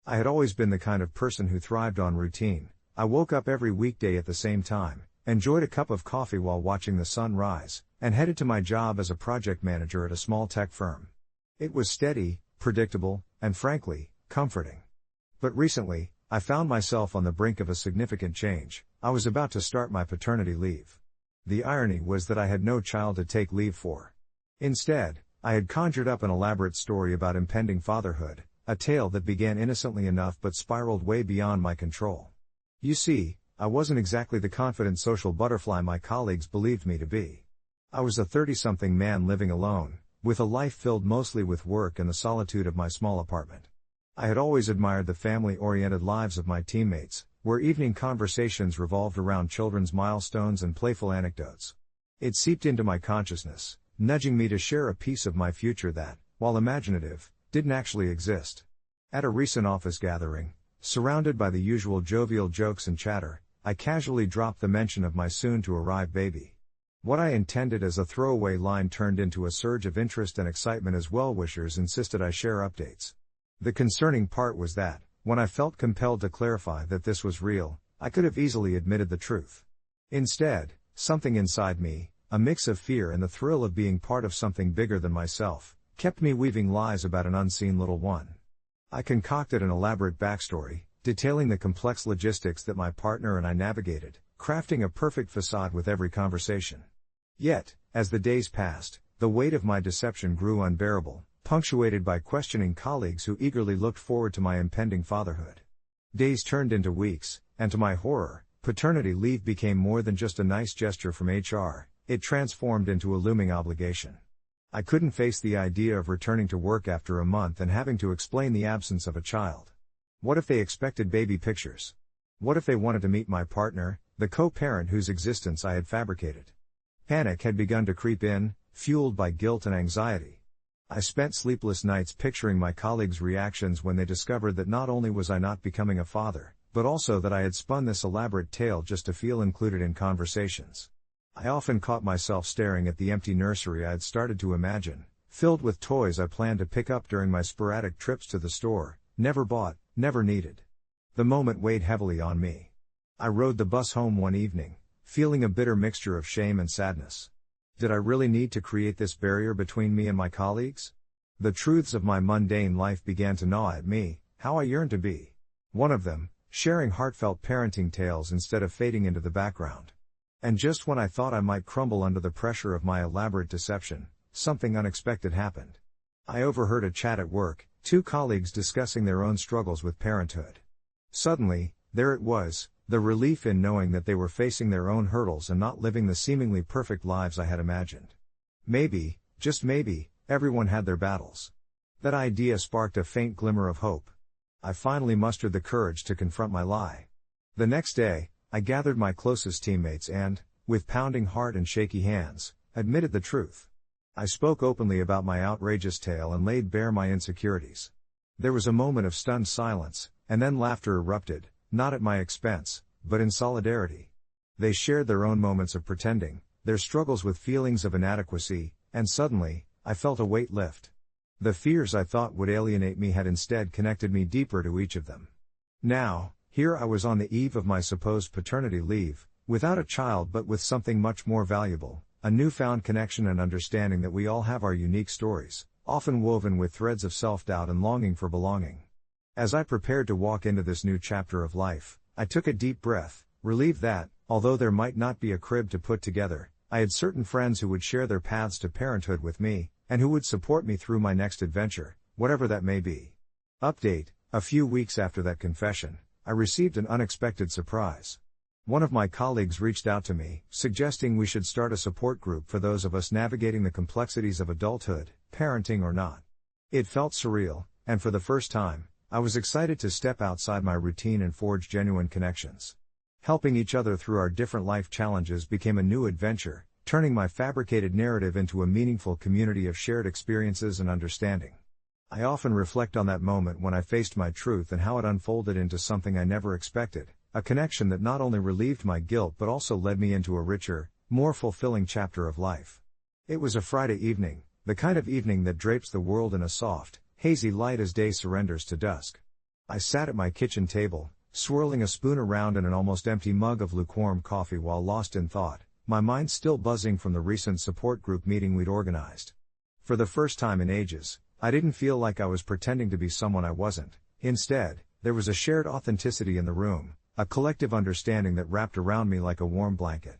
I had always been the kind of person who thrived on routine. I woke up every weekday at the same time, enjoyed a cup of coffee while watching the sun rise, and headed to my job as a project manager at a small tech firm. It was steady, predictable, and frankly, comforting. But recently, I found myself on the brink of a significant change. I was about to start my paternity leave. The irony was that I had no child to take leave for. Instead, I had conjured up an elaborate story about impending fatherhood, a tale that began innocently enough but spiraled way beyond my control. You see, I wasn't exactly the confident social butterfly my colleagues believed me to be. I was a 30-something man living alone, with a life filled mostly with work and the solitude of my small apartment. I had always admired the family-oriented lives of my teammates, where evening conversations revolved around children's milestones and playful anecdotes. It seeped into my consciousness, nudging me to share a piece of my future that, while imaginative, didn't actually exist. At a recent office gathering, surrounded by the usual jovial jokes and chatter, I casually dropped the mention of my soon-to-arrive baby. What I intended as a throwaway line turned into a surge of interest and excitement as well-wishers insisted I share updates. The concerning part was that, when I felt compelled to clarify that this was real, I could have easily admitted the truth. Instead, something inside me, a mix of fear and the thrill of being part of something bigger than myself, kept me weaving lies about an unseen little one. I concocted an elaborate backstory, detailing the complex logistics that my partner and I navigated, crafting a perfect facade with every conversation. Yet, as the days passed, the weight of my deception grew unbearable, punctuated by questioning colleagues who eagerly looked forward to my impending fatherhood. Days turned into weeks, and to my horror, paternity leave became more than just a nice gesture from HR, it transformed into a looming obligation. I couldn't face the idea of returning to work after a month and having to explain the absence of a child. What if they expected baby pictures? What if they wanted to meet my partner, the co-parent whose existence I had fabricated? Panic had begun to creep in, fueled by guilt and anxiety. I spent sleepless nights picturing my colleagues' reactions when they discovered that not only was I not becoming a father, but also that I had spun this elaborate tale just to feel included in conversations. I often caught myself staring at the empty nursery I had started to imagine, filled with toys I planned to pick up during my sporadic trips to the store, never bought, never needed. The moment weighed heavily on me. I rode the bus home one evening, feeling a bitter mixture of shame and sadness. Did I really need to create this barrier between me and my colleagues? The truths of my mundane life began to gnaw at me, how I yearned to be one of them, sharing heartfelt parenting tales instead of fading into the background. And just when I thought I might crumble under the pressure of my elaborate deception, something unexpected happened. I overheard a chat at work, two colleagues discussing their own struggles with parenthood. Suddenly, there it was, the relief in knowing that they were facing their own hurdles and not living the seemingly perfect lives I had imagined. Maybe, just maybe, everyone had their battles. That idea sparked a faint glimmer of hope. I finally mustered the courage to confront my lie. The next day, I gathered my closest teammates and, with pounding heart and shaky hands, admitted the truth. I spoke openly about my outrageous tale and laid bare my insecurities. There was a moment of stunned silence, and then laughter erupted, not at my expense, but in solidarity. They shared their own moments of pretending, their struggles with feelings of inadequacy, and suddenly, I felt a weight lift. The fears I thought would alienate me had instead connected me deeper to each of them. Now, here I was on the eve of my supposed paternity leave, without a child but with something much more valuable, a newfound connection and understanding that we all have our unique stories, often woven with threads of self-doubt and longing for belonging. As I prepared to walk into this new chapter of life, I took a deep breath, relieved that, although there might not be a crib to put together, I had certain friends who would share their paths to parenthood with me, and who would support me through my next adventure, whatever that may be. Update: a few weeks after that confession, I received an unexpected surprise. One of my colleagues reached out to me, suggesting we should start a support group for those of us navigating the complexities of adulthood, parenting or not. It felt surreal, and for the first time, I was excited to step outside my routine and forge genuine connections. Helping each other through our different life challenges became a new adventure, turning my fabricated narrative into a meaningful community of shared experiences and understanding. I often reflect on that moment when I faced my truth and how it unfolded into something I never expected, a connection that not only relieved my guilt but also led me into a richer, more fulfilling chapter of life. It was a Friday evening, the kind of evening that drapes the world in a soft, hazy light as day surrenders to dusk. I sat at my kitchen table, swirling a spoon around in an almost empty mug of lukewarm coffee while lost in thought, my mind still buzzing from the recent support group meeting we'd organized. For the first time in ages, I didn't feel like I was pretending to be someone I wasn't. Instead, there was a shared authenticity in the room, a collective understanding that wrapped around me like a warm blanket.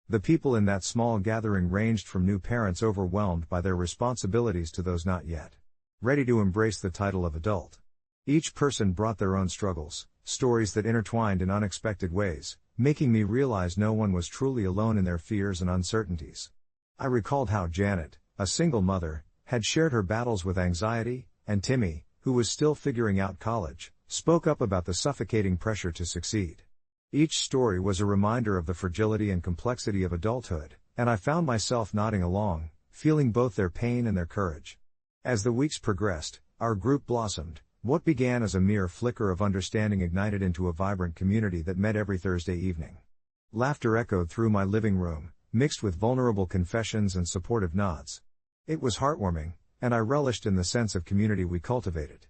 The people in that small gathering ranged from new parents overwhelmed by their responsibilities to those not yet ready to embrace the title of adult. Each person brought their own struggles, stories that intertwined in unexpected ways, making me realize no one was truly alone in their fears and uncertainties. I recalled how Janet, a single mother, had shared her battles with anxiety, and Timmy, who was still figuring out college, spoke up about the suffocating pressure to succeed. Each story was a reminder of the fragility and complexity of adulthood, and I found myself nodding along, feeling both their pain and their courage. As the weeks progressed, our group blossomed. What began as a mere flicker of understanding ignited into a vibrant community that met every Thursday evening. Laughter echoed through my living room, mixed with vulnerable confessions and supportive nods. It was heartwarming, and I relished in the sense of community we cultivated.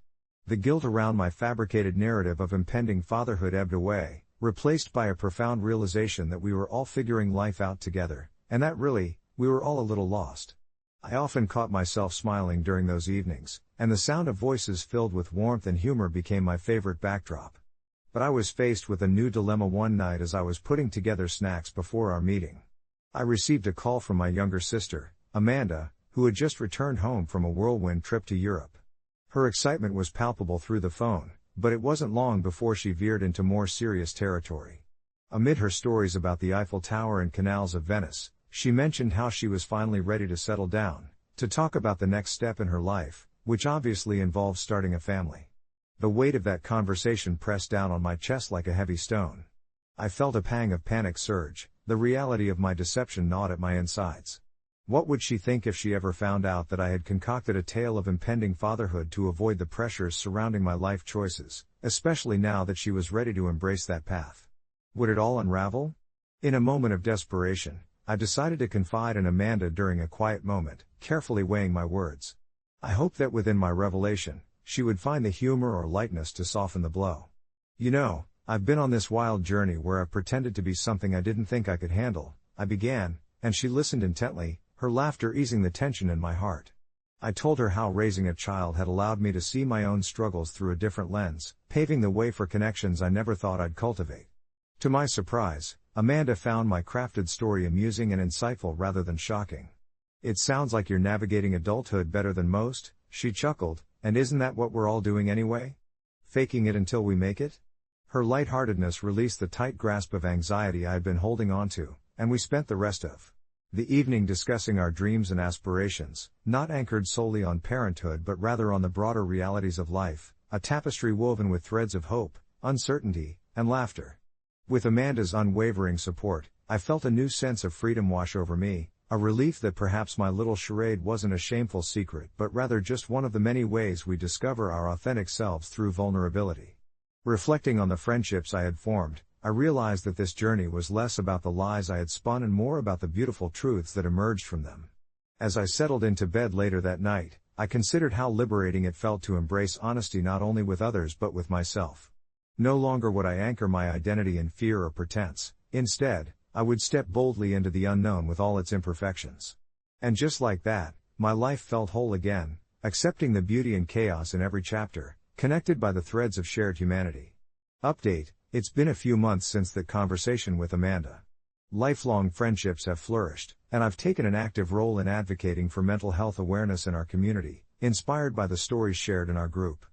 The guilt around my fabricated narrative of impending fatherhood ebbed away, replaced by a profound realization that we were all figuring life out together, and that really, we were all a little lost. I often caught myself smiling during those evenings, and the sound of voices filled with warmth and humor became my favorite backdrop. But I was faced with a new dilemma one night as I was putting together snacks before our meeting. I received a call from my younger sister, Amanda, who had just returned home from a whirlwind trip to Europe. Her excitement was palpable through the phone, but it wasn't long before she veered into more serious territory. Amid her stories about the Eiffel Tower and canals of Venice, she mentioned how she was finally ready to settle down, to talk about the next step in her life, which obviously involves starting a family. The weight of that conversation pressed down on my chest like a heavy stone. I felt a pang of panic surge, the reality of my deception gnawed at my insides. What would she think if she ever found out that I had concocted a tale of impending fatherhood to avoid the pressures surrounding my life choices, especially now that she was ready to embrace that path? Would it all unravel? In a moment of desperation, I decided to confide in Amanda during a quiet moment, carefully weighing my words. I hoped that within my revelation, she would find the humor or lightness to soften the blow. You know, I've been on this wild journey where I've pretended to be something I didn't think I could handle, I began, and she listened intently, her laughter easing the tension in my heart. I told her how raising a child had allowed me to see my own struggles through a different lens, paving the way for connections I never thought I'd cultivate. To my surprise, Amanda found my crafted story amusing and insightful rather than shocking. "It sounds like you're navigating adulthood better than most," she chuckled, "and isn't that what we're all doing anyway? Faking it until we make it?" Her lightheartedness released the tight grasp of anxiety I had been holding on to, and we spent the rest of the evening discussing our dreams and aspirations, not anchored solely on parenthood but rather on the broader realities of life, a tapestry woven with threads of hope, uncertainty, and laughter. With Amanda's unwavering support, I felt a new sense of freedom wash over me, a relief that perhaps my little charade wasn't a shameful secret but rather just one of the many ways we discover our authentic selves through vulnerability. Reflecting on the friendships I had formed, I realized that this journey was less about the lies I had spun and more about the beautiful truths that emerged from them. As I settled into bed later that night, I considered how liberating it felt to embrace honesty not only with others but with myself. No longer would I anchor my identity in fear or pretense. Instead, I would step boldly into the unknown with all its imperfections. And just like that, my life felt whole again, accepting the beauty and chaos in every chapter, connected by the threads of shared humanity. Update: it's been a few months since that conversation with Amanda. Lifelong friendships have flourished, and I've taken an active role in advocating for mental health awareness in our community, inspired by the stories shared in our group.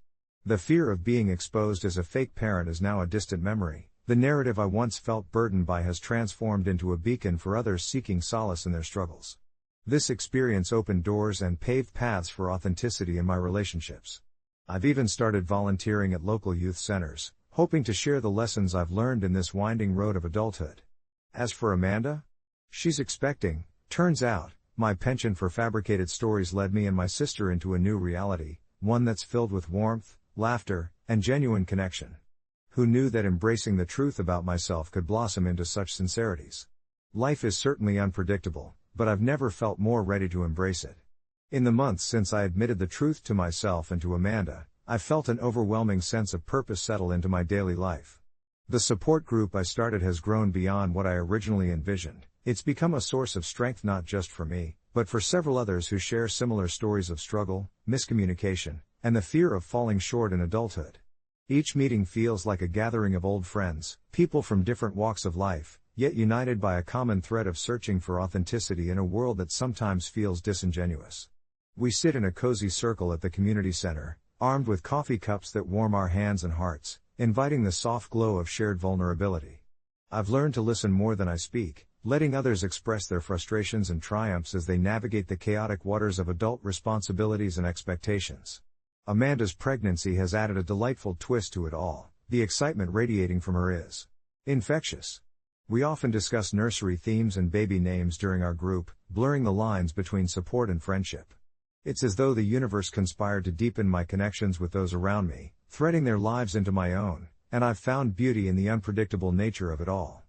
The fear of being exposed as a fake parent is now a distant memory. The narrative I once felt burdened by has transformed into a beacon for others seeking solace in their struggles. This experience opened doors and paved paths for authenticity in my relationships. I've even started volunteering at local youth centers, hoping to share the lessons I've learned in this winding road of adulthood. As for Amanda, she's expecting. Turns out, my penchant for fabricated stories led me and my sister into a new reality, one that's filled with warmth, laughter, and genuine connection. Who knew that embracing the truth about myself could blossom into such sincerities? Life is certainly unpredictable, but I've never felt more ready to embrace it. In the months since I admitted the truth to myself and to Amanda, I felt an overwhelming sense of purpose settle into my daily life. The support group I started has grown beyond what I originally envisioned. It's become a source of strength not just for me, but for several others who share similar stories of struggle, miscommunication, and the fear of falling short in adulthood. Each meeting feels like a gathering of old friends, people from different walks of life, yet united by a common thread of searching for authenticity in a world that sometimes feels disingenuous. We sit in a cozy circle at the community center, armed with coffee cups that warm our hands and hearts, inviting the soft glow of shared vulnerability. I've learned to listen more than I speak, letting others express their frustrations and triumphs as they navigate the chaotic waters of adult responsibilities and expectations. Amanda's pregnancy has added a delightful twist to it all. The excitement radiating from her is infectious. We often discuss nursery themes and baby names during our group, blurring the lines between support and friendship. It's as though the universe conspired to deepen my connections with those around me, threading their lives into my own, and I've found beauty in the unpredictable nature of it all.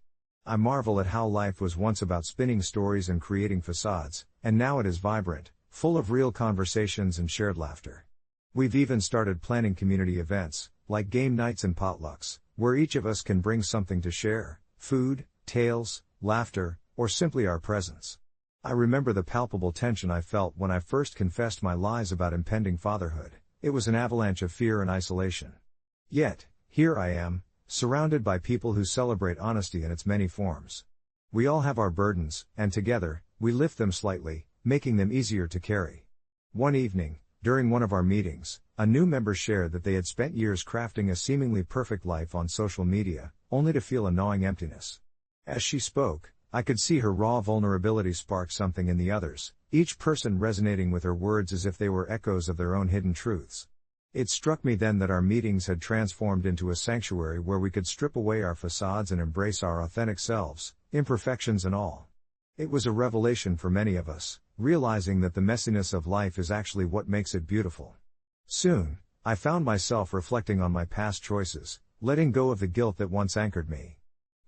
I marvel at how life was once about spinning stories and creating facades, and now it is vibrant, full of real conversations and shared laughter. We've even started planning community events, like game nights and potlucks, where each of us can bring something to share: food, tales, laughter, or simply our presence. I remember the palpable tension I felt when I first confessed my lies about impending fatherhood. It was an avalanche of fear and isolation. Yet, here I am, surrounded by people who celebrate honesty in its many forms. We all have our burdens, and together, we lift them slightly, making them easier to carry. One evening, during one of our meetings, a new member shared that they had spent years crafting a seemingly perfect life on social media, only to feel a gnawing emptiness. As she spoke, I could see her raw vulnerability spark something in the others, each person resonating with her words as if they were echoes of their own hidden truths. It struck me then that our meetings had transformed into a sanctuary where we could strip away our facades and embrace our authentic selves, imperfections and all. It was a revelation for many of us, realizing that the messiness of life is actually what makes it beautiful. Soon, I found myself reflecting on my past choices, letting go of the guilt that once anchored me.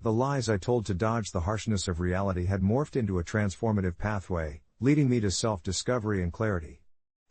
The lies I told to dodge the harshness of reality had morphed into a transformative pathway, leading me to self-discovery and clarity.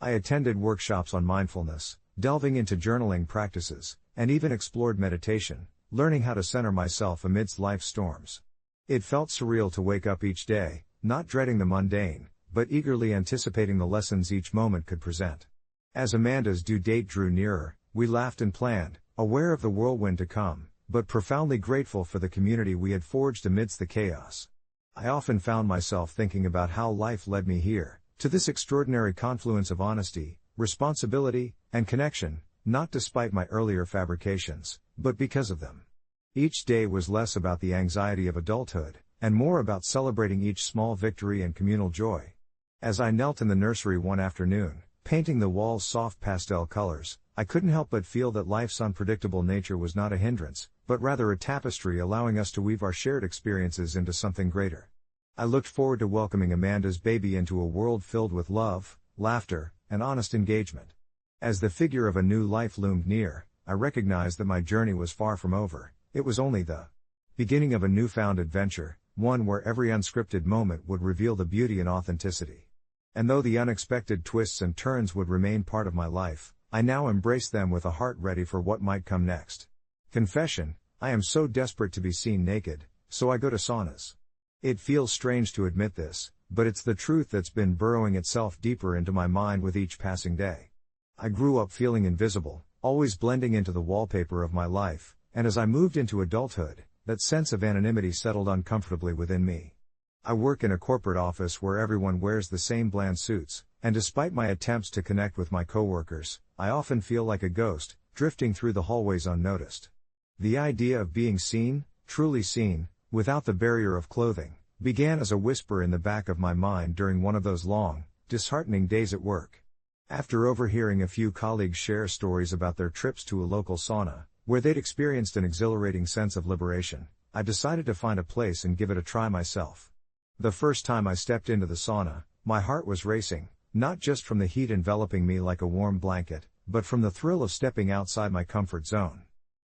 I attended workshops on mindfulness, delving into journaling practices, and even explored meditation, learning how to center myself amidst life's storms. It felt surreal to wake up each day, not dreading the mundane, but eagerly anticipating the lessons each moment could present. As Amanda's due date drew nearer, we laughed and planned, aware of the whirlwind to come, but profoundly grateful for the community we had forged amidst the chaos. I often found myself thinking about how life led me here, to this extraordinary confluence of honesty, responsibility, and connection, not despite my earlier fabrications, but because of them. Each day was less about the anxiety of adulthood, and more about celebrating each small victory and communal joy. As I knelt in the nursery one afternoon, painting the walls soft pastel colors, I couldn't help but feel that life's unpredictable nature was not a hindrance, but rather a tapestry allowing us to weave our shared experiences into something greater. I looked forward to welcoming Amanda's baby into a world filled with love, laughter, and honest engagement. As the figure of a new life loomed near, I recognized that my journey was far from over. It was only the beginning of a newfound adventure, one where every unscripted moment would reveal the beauty and authenticity. And though the unexpected twists and turns would remain part of my life, I now embrace them with a heart ready for what might come next. Confession: I am so desperate to be seen naked, so I go to saunas. It feels strange to admit this, but it's the truth that's been burrowing itself deeper into my mind with each passing day. I grew up feeling invisible, always blending into the wallpaper of my life, and as I moved into adulthood, that sense of anonymity settled uncomfortably within me. I work in a corporate office where everyone wears the same bland suits, and despite my attempts to connect with my coworkers, I often feel like a ghost, drifting through the hallways unnoticed. The idea of being seen, truly seen, without the barrier of clothing, began as a whisper in the back of my mind during one of those long, disheartening days at work. After overhearing a few colleagues share stories about their trips to a local sauna, where they'd experienced an exhilarating sense of liberation, I decided to find a place and give it a try myself. The first time I stepped into the sauna, my heart was racing, not just from the heat enveloping me like a warm blanket, but from the thrill of stepping outside my comfort zone.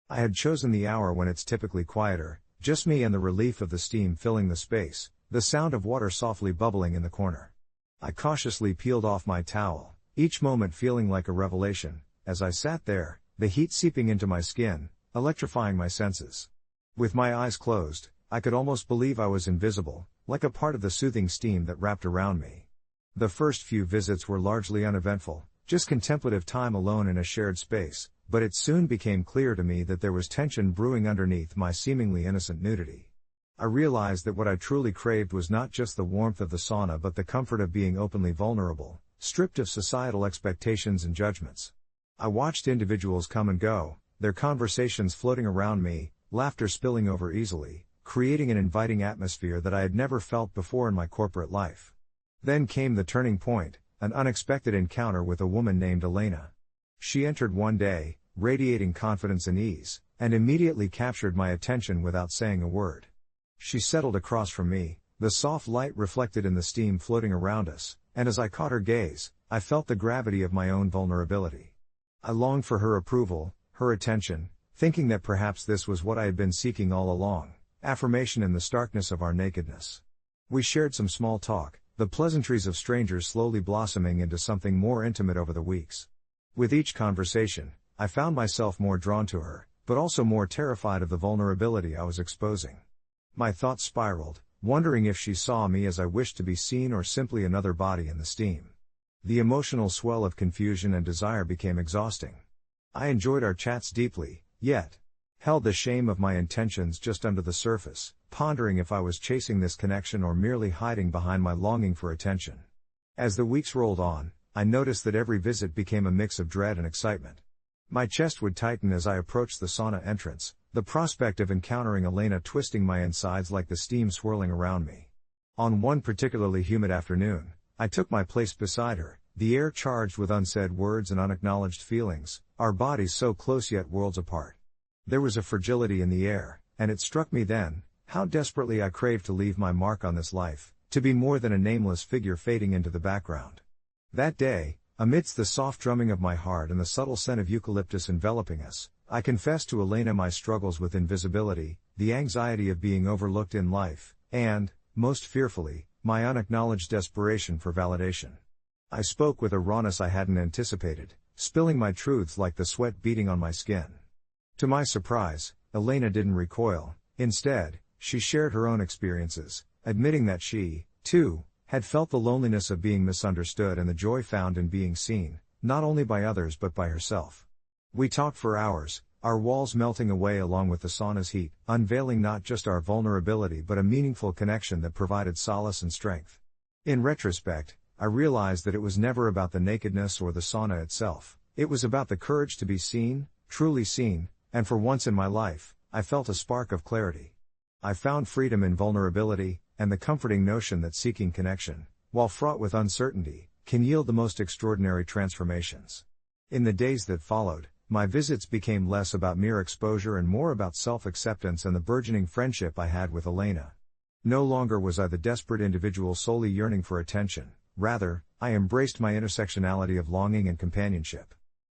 I had chosen the hour when it's typically quieter, just me and the relief of the steam filling the space, the sound of water softly bubbling in the corner. I cautiously peeled off my towel, each moment feeling like a revelation, as I sat there, the heat seeping into my skin, electrifying my senses. With my eyes closed, I could almost believe I was invisible, like a part of the soothing steam that wrapped around me. The first few visits were largely uneventful, just contemplative time alone in a shared space, but it soon became clear to me that there was tension brewing underneath my seemingly innocent nudity. I realized that what I truly craved was not just the warmth of the sauna but the comfort of being openly vulnerable, stripped of societal expectations and judgments. I watched individuals come and go, their conversations floating around me, laughter spilling over easily, creating an inviting atmosphere that I had never felt before in my corporate life. Then came the turning point, an unexpected encounter with a woman named Elena. She entered one day, radiating confidence and ease, and immediately captured my attention without saying a word. She settled across from me, the soft light reflected in the steam floating around us, and as I caught her gaze, I felt the gravity of my own vulnerability. I longed for her approval, her attention, thinking that perhaps this was what I had been seeking all along, affirmation in the starkness of our nakedness. We shared some small talk, the pleasantries of strangers slowly blossoming into something more intimate over the weeks. With each conversation, I found myself more drawn to her, but also more terrified of the vulnerability I was exposing. My thoughts spiraled, wondering if she saw me as I wished to be seen or simply another body in the steam. The emotional swell of confusion and desire became exhausting. I enjoyed our chats deeply, yet held the shame of my intentions just under the surface, pondering if I was chasing this connection or merely hiding behind my longing for attention. As the weeks rolled on, I noticed that every visit became a mix of dread and excitement. My chest would tighten as I approached the sauna entrance, the prospect of encountering Elena twisting my insides like the steam swirling around me. On one particularly humid afternoon, I took my place beside her, the air charged with unsaid words and unacknowledged feelings, our bodies so close yet worlds apart. There was a fragility in the air, and it struck me then, how desperately I craved to leave my mark on this life, to be more than a nameless figure fading into the background. That day, amidst the soft drumming of my heart and the subtle scent of eucalyptus enveloping us, I confessed to Elena my struggles with invisibility, the anxiety of being overlooked in life, and, most fearfully, my unacknowledged desperation for validation. I spoke with a rawness I hadn't anticipated, spilling my truths like the sweat beating on my skin. To my surprise, Elena didn't recoil. Instead, she shared her own experiences, admitting that she, too, had felt the loneliness of being misunderstood and the joy found in being seen, not only by others but by herself. We talked for hours, our walls melting away along with the sauna's heat, unveiling not just our vulnerability but a meaningful connection that provided solace and strength. In retrospect, I realized that it was never about the nakedness or the sauna itself, it was about the courage to be seen, truly seen, and for once in my life, I felt a spark of clarity. I found freedom in vulnerability, and the comforting notion that seeking connection, while fraught with uncertainty, can yield the most extraordinary transformations. In the days that followed, my visits became less about mere exposure and more about self-acceptance and the burgeoning friendship I had with Elena. No longer was I the desperate individual solely yearning for attention, rather, I embraced my intersectionality of longing and companionship.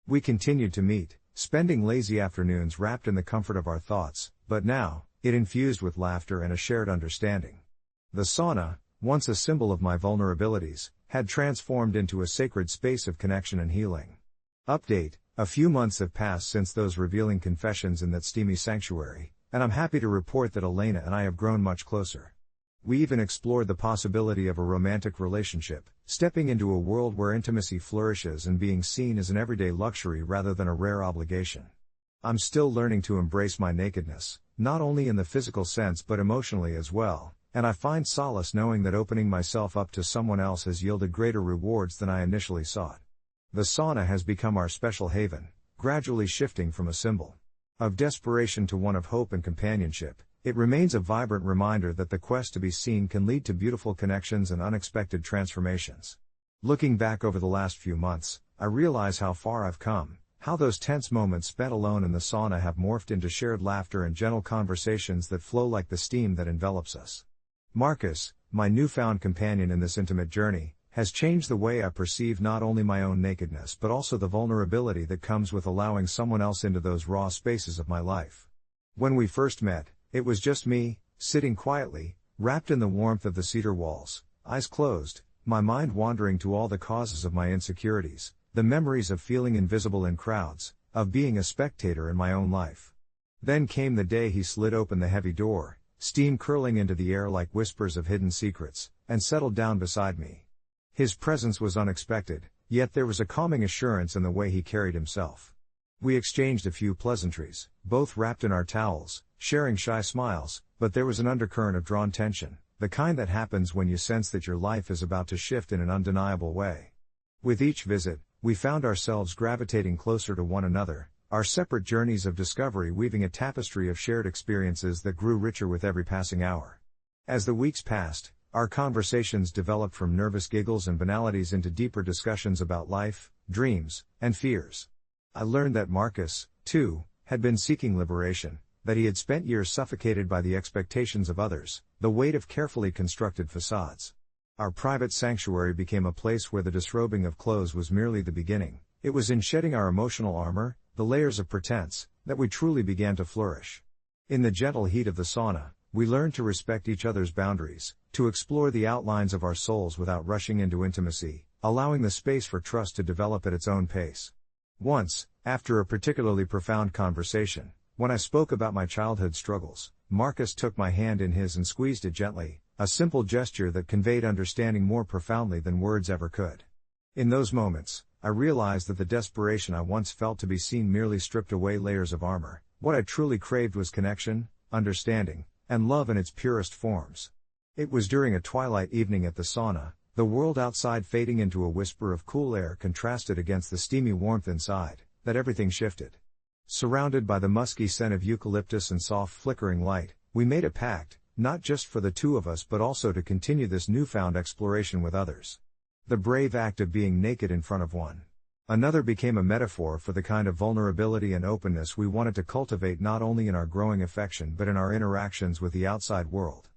We continued to meet, spending lazy afternoons wrapped in the comfort of our thoughts, but now, it infused with laughter and a shared understanding. The sauna, once a symbol of my vulnerabilities, had transformed into a sacred space of connection and healing. Update: a few months have passed since those revealing confessions in that steamy sanctuary, and I'm happy to report that Elena and I have grown much closer. We even explored the possibility of a romantic relationship, stepping into a world where intimacy flourishes and being seen as an everyday luxury rather than a rare obligation. I'm still learning to embrace my nakedness, not only in the physical sense but emotionally as well, and I find solace knowing that opening myself up to someone else has yielded greater rewards than I initially sought. The sauna has become our special haven, gradually shifting from a symbol of desperation to one of hope and companionship. It remains a vibrant reminder that the quest to be seen can lead to beautiful connections and unexpected transformations. Looking back over the last few months, I realize how far I've come, how those tense moments spent alone in the sauna have morphed into shared laughter and gentle conversations that flow like the steam that envelops us. Marcus, my newfound companion in this intimate journey, has changed the way I perceive not only my own nakedness but also the vulnerability that comes with allowing someone else into those raw spaces of my life. When we first met, it was just me, sitting quietly, wrapped in the warmth of the cedar walls, eyes closed, my mind wandering to all the causes of my insecurities, the memories of feeling invisible in crowds, of being a spectator in my own life. Then came the day he slid open the heavy door, steam curling into the air like whispers of hidden secrets, and settled down beside me. His presence was unexpected, yet there was a calming assurance in the way he carried himself. We exchanged a few pleasantries, both wrapped in our towels, sharing shy smiles, but there was an undercurrent of drawn tension, the kind that happens when you sense that your life is about to shift in an undeniable way. With each visit, we found ourselves gravitating closer to one another, our separate journeys of discovery weaving a tapestry of shared experiences that grew richer with every passing hour. As the weeks passed, our conversations developed from nervous giggles and banalities into deeper discussions about life, dreams, and fears. I learned that Marcus, too, had been seeking liberation, that he had spent years suffocated by the expectations of others, the weight of carefully constructed facades. Our private sanctuary became a place where the disrobing of clothes was merely the beginning. It was in shedding our emotional armor, the layers of pretense, that we truly began to flourish. In the gentle heat of the sauna, we learned to respect each other's boundaries, to explore the outlines of our souls without rushing into intimacy, allowing the space for trust to develop at its own pace. Once, after a particularly profound conversation, when I spoke about my childhood struggles, Marcus took my hand in his and squeezed it gently, a simple gesture that conveyed understanding more profoundly than words ever could. In those moments, I realized that the desperation I once felt to be seen merely stripped away layers of armor. What I truly craved was connection, understanding, and love in its purest forms. It was during a twilight evening at the sauna, the world outside fading into a whisper of cool air contrasted against the steamy warmth inside, that everything shifted. Surrounded by the musky scent of eucalyptus and soft flickering light, we made a pact, not just for the two of us but also to continue this newfound exploration with others. The brave act of being naked in front of one another became a metaphor for the kind of vulnerability and openness we wanted to cultivate not only in our growing affection but in our interactions with the outside world.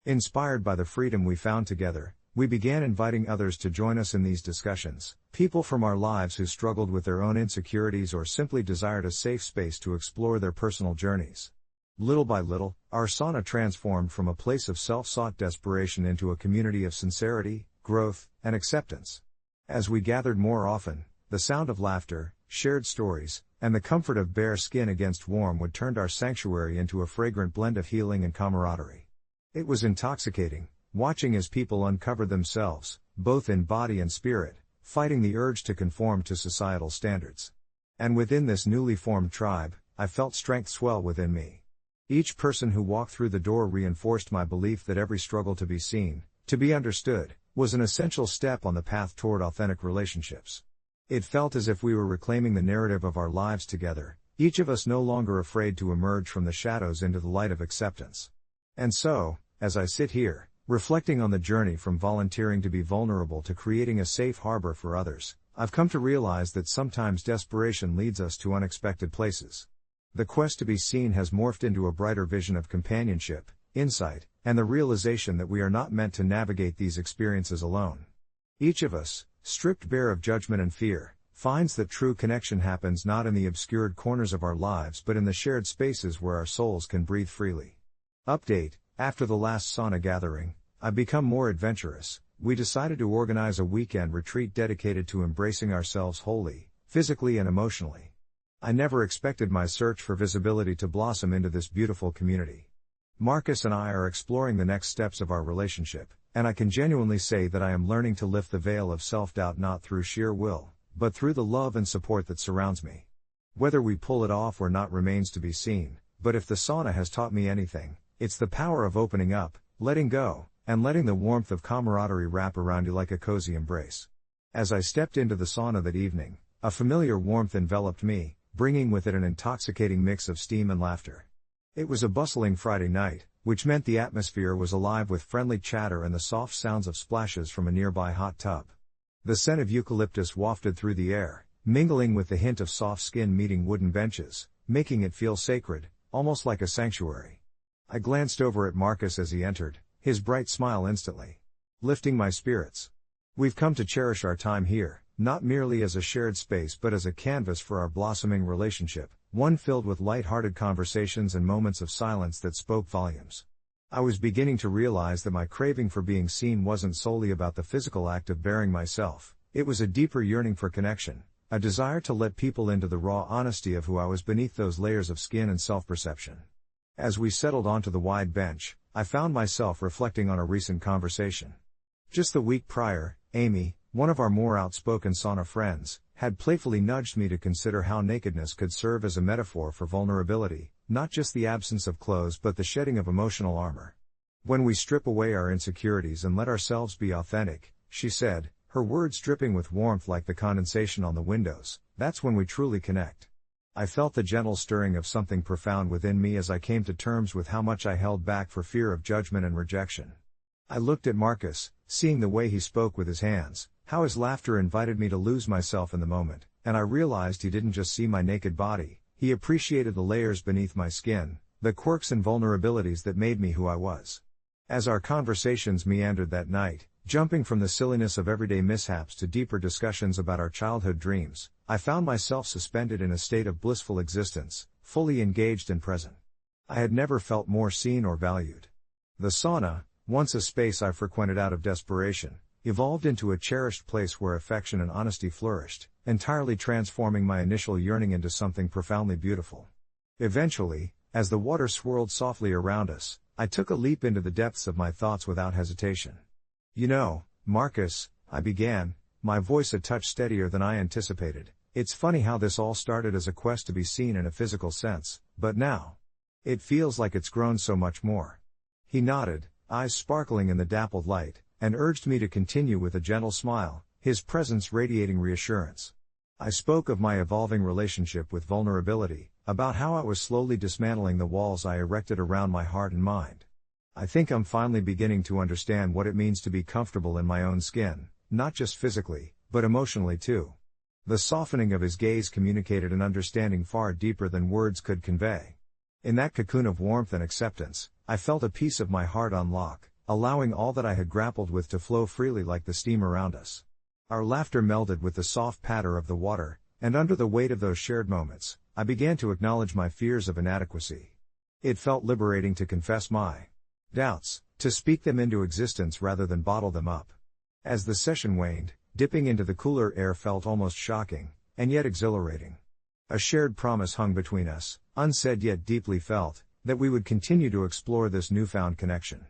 Inspired by the freedom we found together, we began inviting others to join us in these discussions, people from our lives who struggled with their own insecurities or simply desired a safe space to explore their personal journeys. Little by little, our sauna transformed from a place of self-sought desperation into a community of sincerity, growth, and acceptance. As we gathered more often, the sound of laughter, shared stories, and the comfort of bare skin against warm wood turned our sanctuary into a fragrant blend of healing and camaraderie. It was intoxicating, watching as people uncovered themselves, both in body and spirit, fighting the urge to conform to societal standards. And within this newly formed tribe, I felt strength swell within me. Each person who walked through the door reinforced my belief that every struggle to be seen, to be understood, was an essential step on the path toward authentic relationships. It felt as if we were reclaiming the narrative of our lives together, each of us no longer afraid to emerge from the shadows into the light of acceptance. And so, as I sit here, reflecting on the journey from volunteering to be vulnerable to creating a safe harbor for others, I've come to realize that sometimes desperation leads us to unexpected places. The quest to be seen has morphed into a brighter vision of companionship, insight, and the realization that we are not meant to navigate these experiences alone. Each of us, stripped bare of judgment and fear, finds that true connection happens not in the obscured corners of our lives but in the shared spaces where our souls can breathe freely. Update: after the last sauna gathering, I've become more adventurous. We decided to organize a weekend retreat dedicated to embracing ourselves wholly, physically and emotionally. I never expected my search for visibility to blossom into this beautiful community. Marcus and I are exploring the next steps of our relationship, and I can genuinely say that I am learning to lift the veil of self-doubt not through sheer will, but through the love and support that surrounds me. Whether we pull it off or not remains to be seen, but if the sauna has taught me anything, it's the power of opening up, letting go, and letting the warmth of camaraderie wrap around you like a cozy embrace. As I stepped into the sauna that evening, a familiar warmth enveloped me, bringing with it an intoxicating mix of steam and laughter. It was a bustling Friday night, which meant the atmosphere was alive with friendly chatter and the soft sounds of splashes from a nearby hot tub. The scent of eucalyptus wafted through the air, mingling with the hint of soft skin meeting wooden benches, making it feel sacred, almost like a sanctuary. I glanced over at Marcus as he entered, his bright smile instantly lifting my spirits. We've come to cherish our time here, not merely as a shared space but as a canvas for our blossoming relationship, one filled with light-hearted conversations and moments of silence that spoke volumes. I was beginning to realize that my craving for being seen wasn't solely about the physical act of bearing myself, it was a deeper yearning for connection, a desire to let people into the raw honesty of who I was beneath those layers of skin and self-perception. As we settled onto the wide bench, I found myself reflecting on a recent conversation. Just the week prior, Amy, one of our more outspoken sauna friends, had playfully nudged me to consider how nakedness could serve as a metaphor for vulnerability, not just the absence of clothes but the shedding of emotional armor. When we strip away our insecurities and let ourselves be authentic, she said, her words dripping with warmth like the condensation on the windows, that's when we truly connect. I felt the gentle stirring of something profound within me as I came to terms with how much I held back for fear of judgment and rejection. I looked at Marcus, seeing the way he spoke with his hands, how his laughter invited me to lose myself in the moment, and I realized he didn't just see my naked body, he appreciated the layers beneath my skin, the quirks and vulnerabilities that made me who I was. As our conversations meandered that night, jumping from the silliness of everyday mishaps to deeper discussions about our childhood dreams, I found myself suspended in a state of blissful existence, fully engaged and present. I had never felt more seen or valued. The sauna, once a space I frequented out of desperation, evolved into a cherished place where affection and honesty flourished, entirely transforming my initial yearning into something profoundly beautiful. Eventually, as the water swirled softly around us, I took a leap into the depths of my thoughts without hesitation. You know, Marcus, I began, my voice a touch steadier than I anticipated, it's funny how this all started as a quest to be seen in a physical sense, but now, it feels like it's grown so much more. He nodded, eyes sparkling in the dappled light, and urged me to continue with a gentle smile, his presence radiating reassurance. I spoke of my evolving relationship with vulnerability, about how I was slowly dismantling the walls I erected around my heart and mind. I think I'm finally beginning to understand what it means to be comfortable in my own skin, not just physically, but emotionally too. The softening of his gaze communicated an understanding far deeper than words could convey. In that cocoon of warmth and acceptance, I felt a piece of my heart unlock, allowing all that I had grappled with to flow freely like the steam around us. Our laughter melded with the soft patter of the water, and under the weight of those shared moments, I began to acknowledge my fears of inadequacy. It felt liberating to confess my doubts, to speak them into existence rather than bottle them up. As the session waned, dipping into the cooler air felt almost shocking, and yet exhilarating. A shared promise hung between us, unsaid yet deeply felt, that we would continue to explore this newfound connection.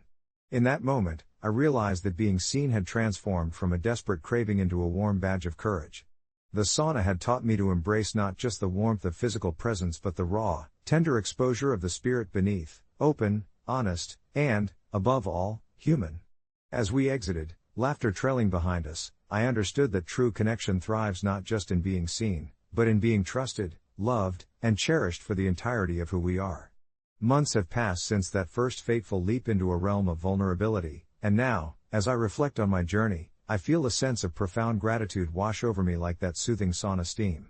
In that moment, I realized that being seen had transformed from a desperate craving into a warm badge of courage. The sauna had taught me to embrace not just the warmth of physical presence but the raw, tender exposure of the spirit beneath, open, honest, and, above all, human. As we exited, laughter trailing behind us, I understood that true connection thrives not just in being seen, but in being trusted, loved, and cherished for the entirety of who we are. Months have passed since that first fateful leap into a realm of vulnerability, and now, as I reflect on my journey, I feel a sense of profound gratitude wash over me like that soothing sauna steam.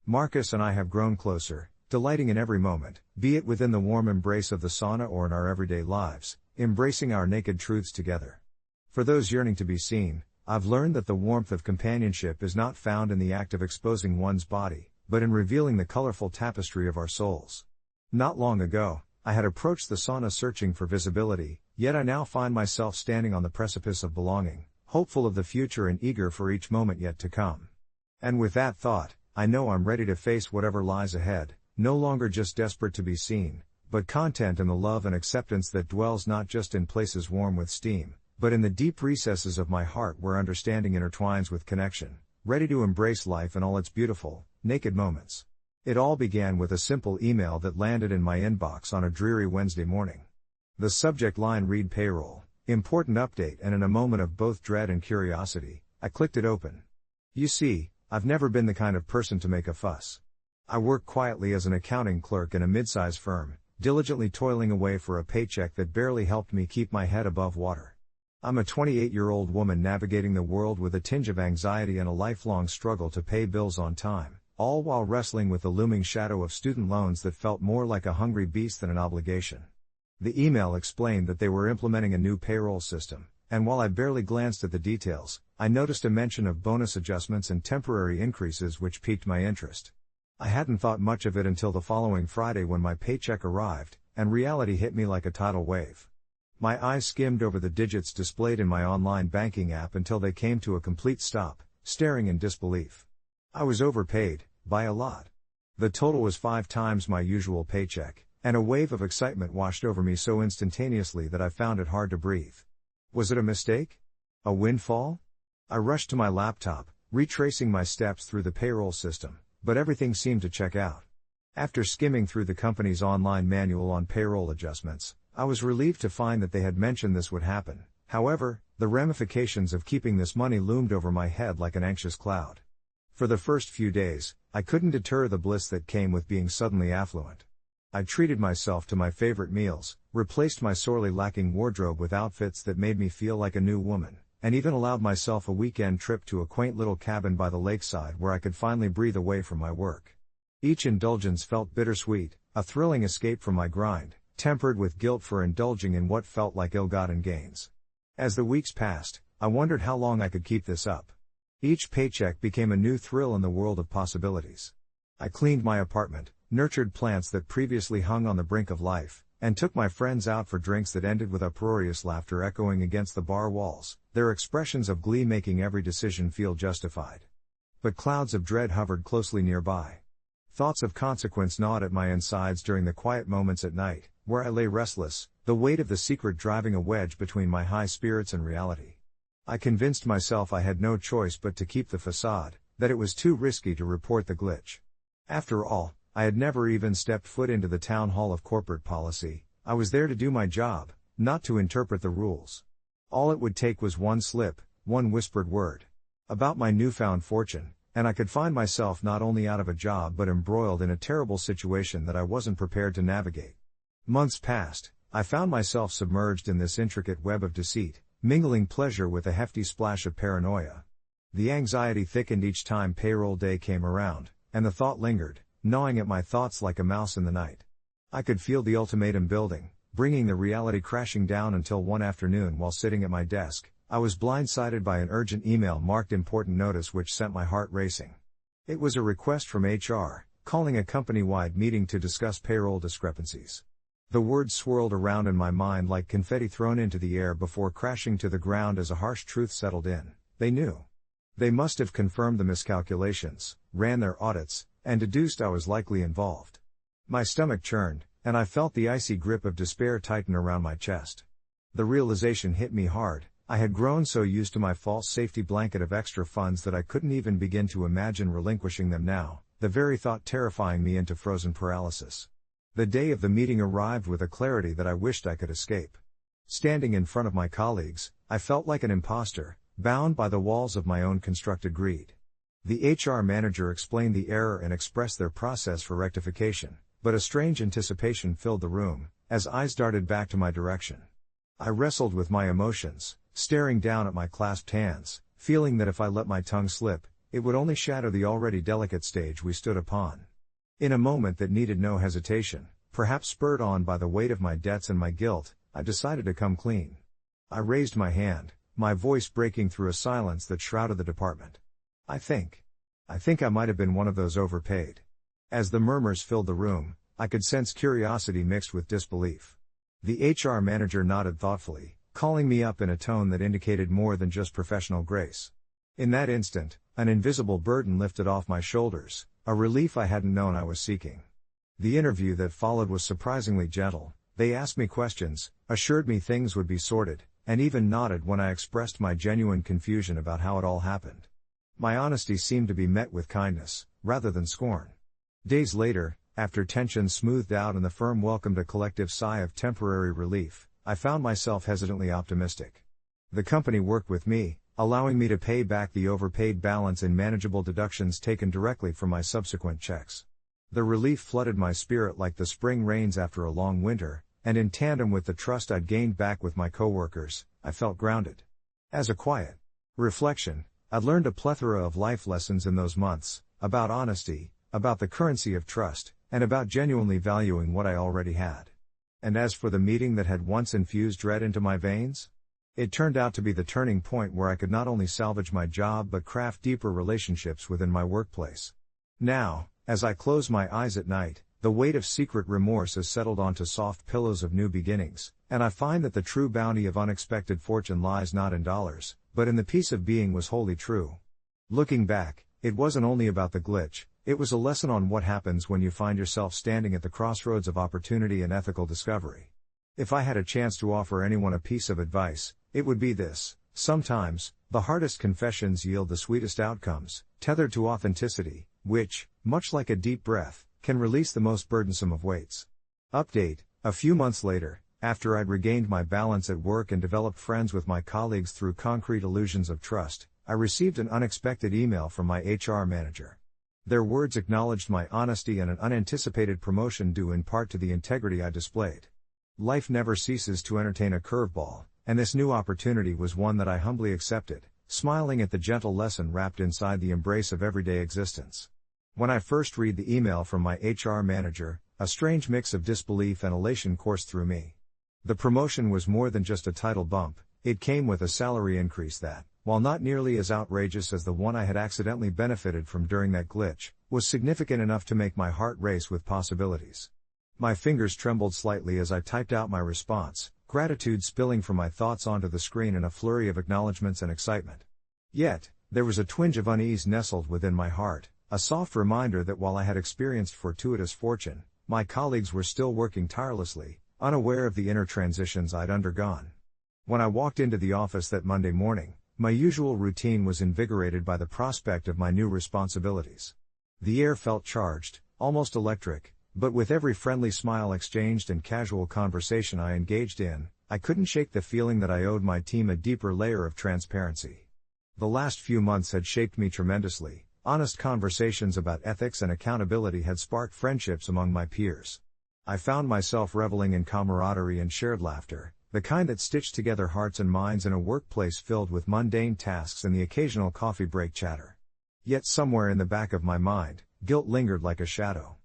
Marcus and I have grown closer, delighting in every moment, be it within the warm embrace of the sauna or in our everyday lives, embracing our naked truths together. For those yearning to be seen, I've learned that the warmth of companionship is not found in the act of exposing one's body, but in revealing the colorful tapestry of our souls. Not long ago, I had approached the sauna searching for visibility, yet I now find myself standing on the precipice of belonging, hopeful of the future and eager for each moment yet to come. And with that thought, I know I'm ready to face whatever lies ahead, no longer just desperate to be seen, but content in the love and acceptance that dwells not just in places warm with steam, but in the deep recesses of my heart where understanding intertwines with connection, ready to embrace life in all its beautiful, naked moments. It all began with a simple email that landed in my inbox on a dreary Wednesday morning. The subject line read payroll, important update, and in a moment of both dread and curiosity, I clicked it open. You see, I've never been the kind of person to make a fuss. I work quietly as an accounting clerk in a mid-size firm, diligently toiling away for a paycheck that barely helped me keep my head above water. I'm a 28-year-old woman navigating the world with a tinge of anxiety and a lifelong struggle to pay bills on time, all while wrestling with the looming shadow of student loans that felt more like a hungry beast than an obligation. The email explained that they were implementing a new payroll system, and while I barely glanced at the details, I noticed a mention of bonus adjustments and temporary increases which piqued my interest. I hadn't thought much of it until the following Friday when my paycheck arrived, and reality hit me like a tidal wave. My eyes skimmed over the digits displayed in my online banking app until they came to a complete stop, staring in disbelief. I was overpaid, by a lot. The total was 5 times my usual paycheck, and a wave of excitement washed over me so instantaneously that I found it hard to breathe. Was it a mistake? A windfall? I rushed to my laptop, retracing my steps through the payroll system, but everything seemed to check out. After skimming through the company's online manual on payroll adjustments, I was relieved to find that they had mentioned this would happen. However, the ramifications of keeping this money loomed over my head like an anxious cloud. For the first few days, I couldn't deter the bliss that came with being suddenly affluent. I treated myself to my favorite meals, replaced my sorely lacking wardrobe with outfits that made me feel like a new woman, and even allowed myself a weekend trip to a quaint little cabin by the lakeside where I could finally breathe away from my work. Each indulgence felt bittersweet, a thrilling escape from my grind, tempered with guilt for indulging in what felt like ill-gotten gains. As the weeks passed, I wondered how long I could keep this up. Each paycheck became a new thrill in the world of possibilities. I cleaned my apartment, nurtured plants that previously hung on the brink of life, and took my friends out for drinks that ended with uproarious laughter echoing against the bar walls, their expressions of glee making every decision feel justified. But clouds of dread hovered closely nearby. Thoughts of consequence gnawed at my insides during the quiet moments at night, where I lay restless, the weight of the secret driving a wedge between my high spirits and reality. I convinced myself I had no choice but to keep the facade, that it was too risky to report the glitch. After all, I had never even stepped foot into the town hall of corporate policy. I was there to do my job, not to interpret the rules. All it would take was one slip, one whispered word about my newfound fortune, and I could find myself not only out of a job but embroiled in a terrible situation that I wasn't prepared to navigate. Months passed, I found myself submerged in this intricate web of deceit, mingling pleasure with a hefty splash of paranoia. The anxiety thickened each time payroll day came around, and the thought lingered, gnawing at my thoughts like a mouse in the night. I could feel the ultimatum building, bringing the reality crashing down until one afternoon while sitting at my desk, I was blindsided by an urgent email marked important notice which sent my heart racing. It was a request from HR, calling a company-wide meeting to discuss payroll discrepancies. The words swirled around in my mind like confetti thrown into the air before crashing to the ground as a harsh truth settled in. They knew. They must have confirmed the miscalculations, ran their audits, and deduced I was likely involved. My stomach churned, and I felt the icy grip of despair tighten around my chest. The realization hit me hard. I had grown so used to my false safety blanket of extra funds that I couldn't even begin to imagine relinquishing them now, the very thought terrifying me into frozen paralysis. The day of the meeting arrived with a clarity that I wished I could escape. Standing in front of my colleagues, I felt like an imposter, bound by the walls of my own constructed greed. The HR manager explained the error and expressed their process for rectification, but a strange anticipation filled the room, as eyes darted back to my direction. I wrestled with my emotions, staring down at my clasped hands, feeling that if I let my tongue slip, it would only shatter the already delicate stage we stood upon. In a moment that needed no hesitation, perhaps spurred on by the weight of my debts and my guilt, I decided to come clean. I raised my hand, my voice breaking through a silence that shrouded the department. I think I might have been one of those overpaid. As the murmurs filled the room, I could sense curiosity mixed with disbelief. The HR manager nodded thoughtfully, calling me up in a tone that indicated more than just professional grace. In that instant, an invisible burden lifted off my shoulders, a relief I hadn't known I was seeking. The interview that followed was surprisingly gentle. They asked me questions, assured me things would be sorted, and even nodded when I expressed my genuine confusion about how it all happened. My honesty seemed to be met with kindness, rather than scorn. Days later, after tension smoothed out and the firm welcomed a collective sigh of temporary relief, I found myself hesitantly optimistic. The company worked with me, allowing me to pay back the overpaid balance in manageable deductions taken directly from my subsequent checks. The relief flooded my spirit like the spring rains after a long winter, and in tandem with the trust I'd gained back with my coworkers, I felt grounded. As a quiet reflection, I'd learned a plethora of life lessons in those months, about honesty, about the currency of trust, and about genuinely valuing what I already had. And as for the meeting that had once infused dread into my veins, it turned out to be the turning point where I could not only salvage my job but craft deeper relationships within my workplace. Now, as I close my eyes at night, the weight of secret remorse has settled onto soft pillows of new beginnings, and I find that the true bounty of unexpected fortune lies not in dollars, but in the peace of being was wholly true. Looking back, It wasn't only about the glitch, it was a lesson on what happens when you find yourself standing at the crossroads of opportunity and ethical discovery. If I had a chance to offer anyone a piece of advice, it would be this: sometimes, the hardest confessions yield the sweetest outcomes, tethered to authenticity, which, much like a deep breath, can release the most burdensome of weights. Update: a few months later, after I'd regained my balance at work and developed friends with my colleagues through concrete illusions of trust, I received an unexpected email from my HR manager. Their words acknowledged my honesty and an unanticipated promotion due in part to the integrity I displayed. Life never ceases to entertain a curveball, and this new opportunity was one that I humbly accepted, smiling at the gentle lesson wrapped inside the embrace of everyday existence. When I first read the email from my HR manager, a strange mix of disbelief and elation coursed through me. The promotion was more than just a title bump, it came with a salary increase that, while not nearly as outrageous as the one I had accidentally benefited from during that glitch, was significant enough to make my heart race with possibilities. My fingers trembled slightly as I typed out my response, gratitude spilling from my thoughts onto the screen in a flurry of acknowledgments and excitement. Yet, there was a twinge of unease nestled within my heart, a soft reminder that while I had experienced fortuitous fortune, my colleagues were still working tirelessly, unaware of the inner transitions I'd undergone. When I walked into the office that Monday morning, my usual routine was invigorated by the prospect of my new responsibilities. The air felt charged, almost electric, but with every friendly smile exchanged and casual conversation I engaged in, I couldn't shake the feeling that I owed my team a deeper layer of transparency. The last few months had shaped me tremendously. Honest conversations about ethics and accountability had sparked friendships among my peers. I found myself reveling in camaraderie and shared laughter, the kind that stitched together hearts and minds in a workplace filled with mundane tasks and the occasional coffee break chatter. Yet somewhere in the back of my mind, guilt lingered like a shadow.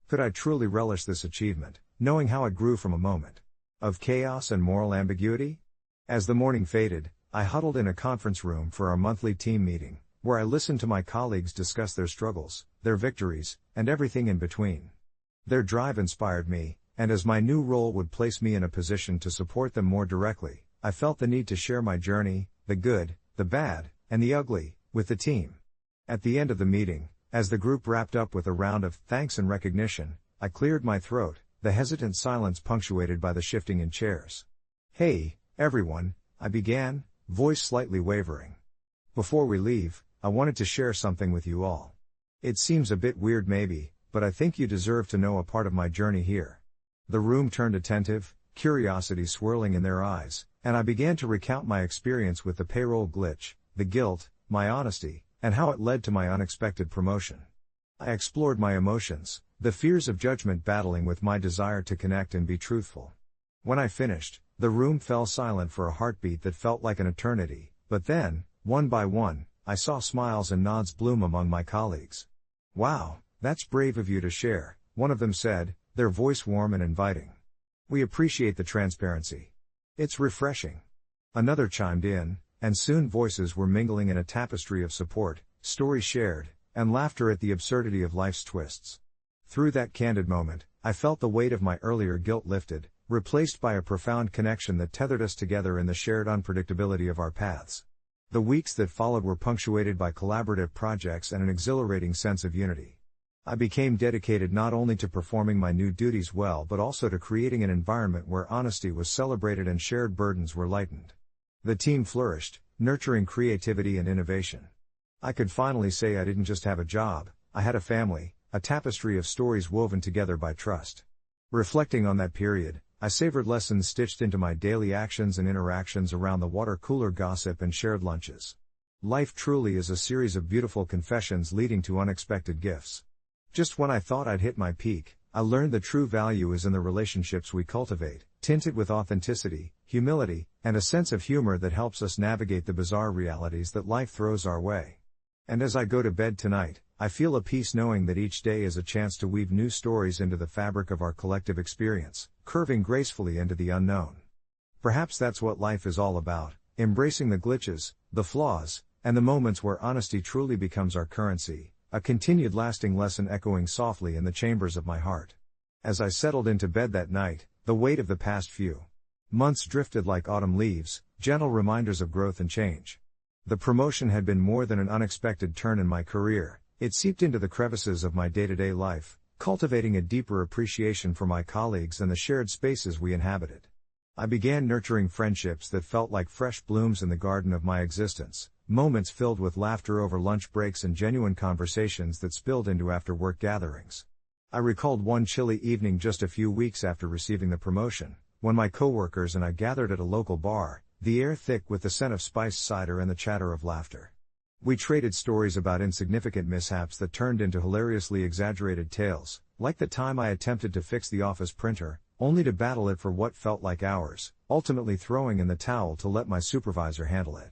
Could I truly relish this achievement, knowing how it grew from a moment of chaos and moral ambiguity? As the morning faded, I huddled in a conference room for our monthly team meeting, where I listened to my colleagues discuss their struggles, their victories, and everything in between. Their drive inspired me, and as my new role would place me in a position to support them more directly, I felt the need to share my journey, the good, the bad, and the ugly, with the team. At the end of the meeting, as the group wrapped up with a round of thanks and recognition, I cleared my throat, the hesitant silence punctuated by the shifting in chairs. "Hey, everyone," I began, voice slightly wavering. "Before we leave, I wanted to share something with you all. It seems a bit weird maybe, but I think you deserve to know a part of my journey here." The room turned attentive, curiosity swirling in their eyes, and I began to recount my experience with the payroll glitch, the guilt, my honesty, and how it led to my unexpected promotion. I explored my emotions, the fears of judgment battling with my desire to connect and be truthful. When I finished, the room fell silent for a heartbeat that felt like an eternity, but then, one by one, I saw smiles and nods bloom among my colleagues. "Wow, that's brave of you to share," one of them said, their voice warm and inviting. "We appreciate the transparency. It's refreshing." Another chimed in, and soon voices were mingling in a tapestry of support, stories shared, and laughter at the absurdity of life's twists. Through that candid moment, I felt the weight of my earlier guilt lifted, replaced by a profound connection that tethered us together in the shared unpredictability of our paths. The weeks that followed were punctuated by collaborative projects and an exhilarating sense of unity. I became dedicated not only to performing my new duties well but also to creating an environment where honesty was celebrated and shared burdens were lightened. The team flourished, nurturing creativity and innovation. I could finally say I didn't just have a job, I had a family, a tapestry of stories woven together by trust. Reflecting on that period, I savored lessons stitched into my daily actions and interactions around the water cooler gossip and shared lunches. Life truly is a series of beautiful confessions leading to unexpected gifts. Just when I thought I'd hit my peak, I learned the true value is in the relationships we cultivate, tinted with authenticity, humility, and a sense of humor that helps us navigate the bizarre realities that life throws our way. And as I go to bed tonight, I feel a peace knowing that each day is a chance to weave new stories into the fabric of our collective experience, curving gracefully into the unknown. Perhaps that's what life is all about, embracing the glitches, the flaws, and the moments where honesty truly becomes our currency, a continued lasting lesson echoing softly in the chambers of my heart. As I settled into bed that night, the weight of the past few months drifted like autumn leaves, gentle reminders of growth and change. The promotion had been more than an unexpected turn in my career, it seeped into the crevices of my day-to-day life, cultivating a deeper appreciation for my colleagues and the shared spaces we inhabited. I began nurturing friendships that felt like fresh blooms in the garden of my existence, moments filled with laughter over lunch breaks and genuine conversations that spilled into after-work gatherings. I recalled one chilly evening just a few weeks after receiving the promotion, when my coworkers and I gathered at a local bar, the air thick with the scent of spiced cider and the chatter of laughter. We traded stories about insignificant mishaps that turned into hilariously exaggerated tales, like the time I attempted to fix the office printer, only to battle it for what felt like hours, ultimately throwing in the towel to let my supervisor handle it.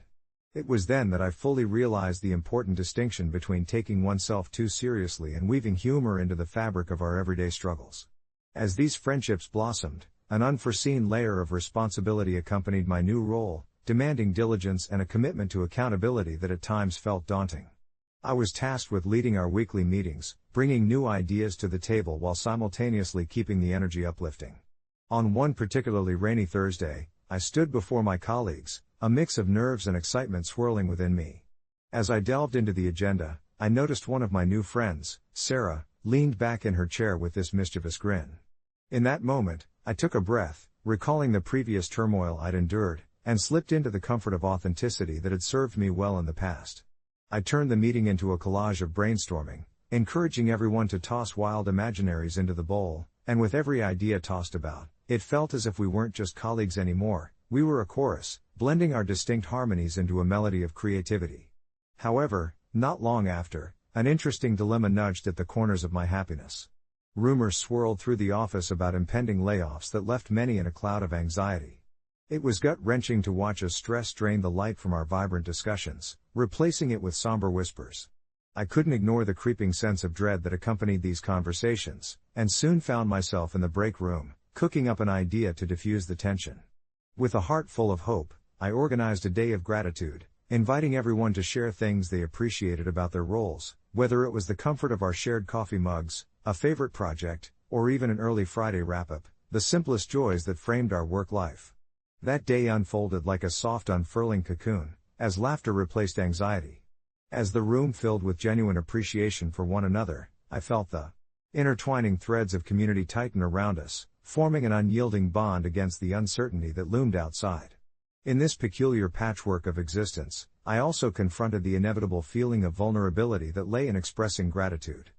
It was then that I fully realized the important distinction between taking oneself too seriously and weaving humor into the fabric of our everyday struggles. As these friendships blossomed, an unforeseen layer of responsibility accompanied my new role, demanding diligence and a commitment to accountability that at times felt daunting. I was tasked with leading our weekly meetings, bringing new ideas to the table while simultaneously keeping the energy uplifting. On one particularly rainy Thursday, I stood before my colleagues, a mix of nerves and excitement swirling within me. As I delved into the agenda, I noticed one of my new friends, Sarah, leaned back in her chair with this mischievous grin. In that moment, I took a breath, recalling the previous turmoil I'd endured, and slipped into the comfort of authenticity that had served me well in the past. I turned the meeting into a collage of brainstorming, encouraging everyone to toss wild imaginaries into the bowl, and with every idea tossed about, it felt as if we weren't just colleagues anymore, we were a chorus, blending our distinct harmonies into a melody of creativity. However, not long after, an interesting dilemma nudged at the corners of my happiness. Rumors swirled through the office about impending layoffs that left many in a cloud of anxiety. It was gut-wrenching to watch as stress drained the light from our vibrant discussions, replacing it with somber whispers. I couldn't ignore the creeping sense of dread that accompanied these conversations, and soon found myself in the break room, cooking up an idea to diffuse the tension. With a heart full of hope, I organized a day of gratitude, inviting everyone to share things they appreciated about their roles, whether it was the comfort of our shared coffee mugs, a favorite project, or even an early Friday wrap-up, the simplest joys that framed our work life. That day unfolded like a soft unfurling cocoon, as laughter replaced anxiety. As the room filled with genuine appreciation for one another, I felt the intertwining threads of community tighten around us, forming an unyielding bond against the uncertainty that loomed outside. In this peculiar patchwork of existence, I also confronted the inevitable feeling of vulnerability that lay in expressing gratitude.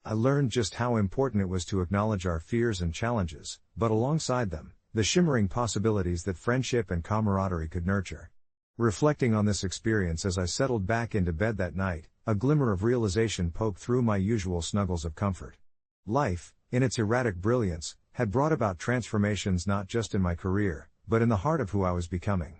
I learned just how important it was to acknowledge our fears and challenges, but alongside them, the shimmering possibilities that friendship and camaraderie could nurture. Reflecting on this experience as I settled back into bed that night, a glimmer of realization poked through my usual snuggles of comfort. Life, in its erratic brilliance, had brought about transformations not just in my career, but in the heart of who I was becoming.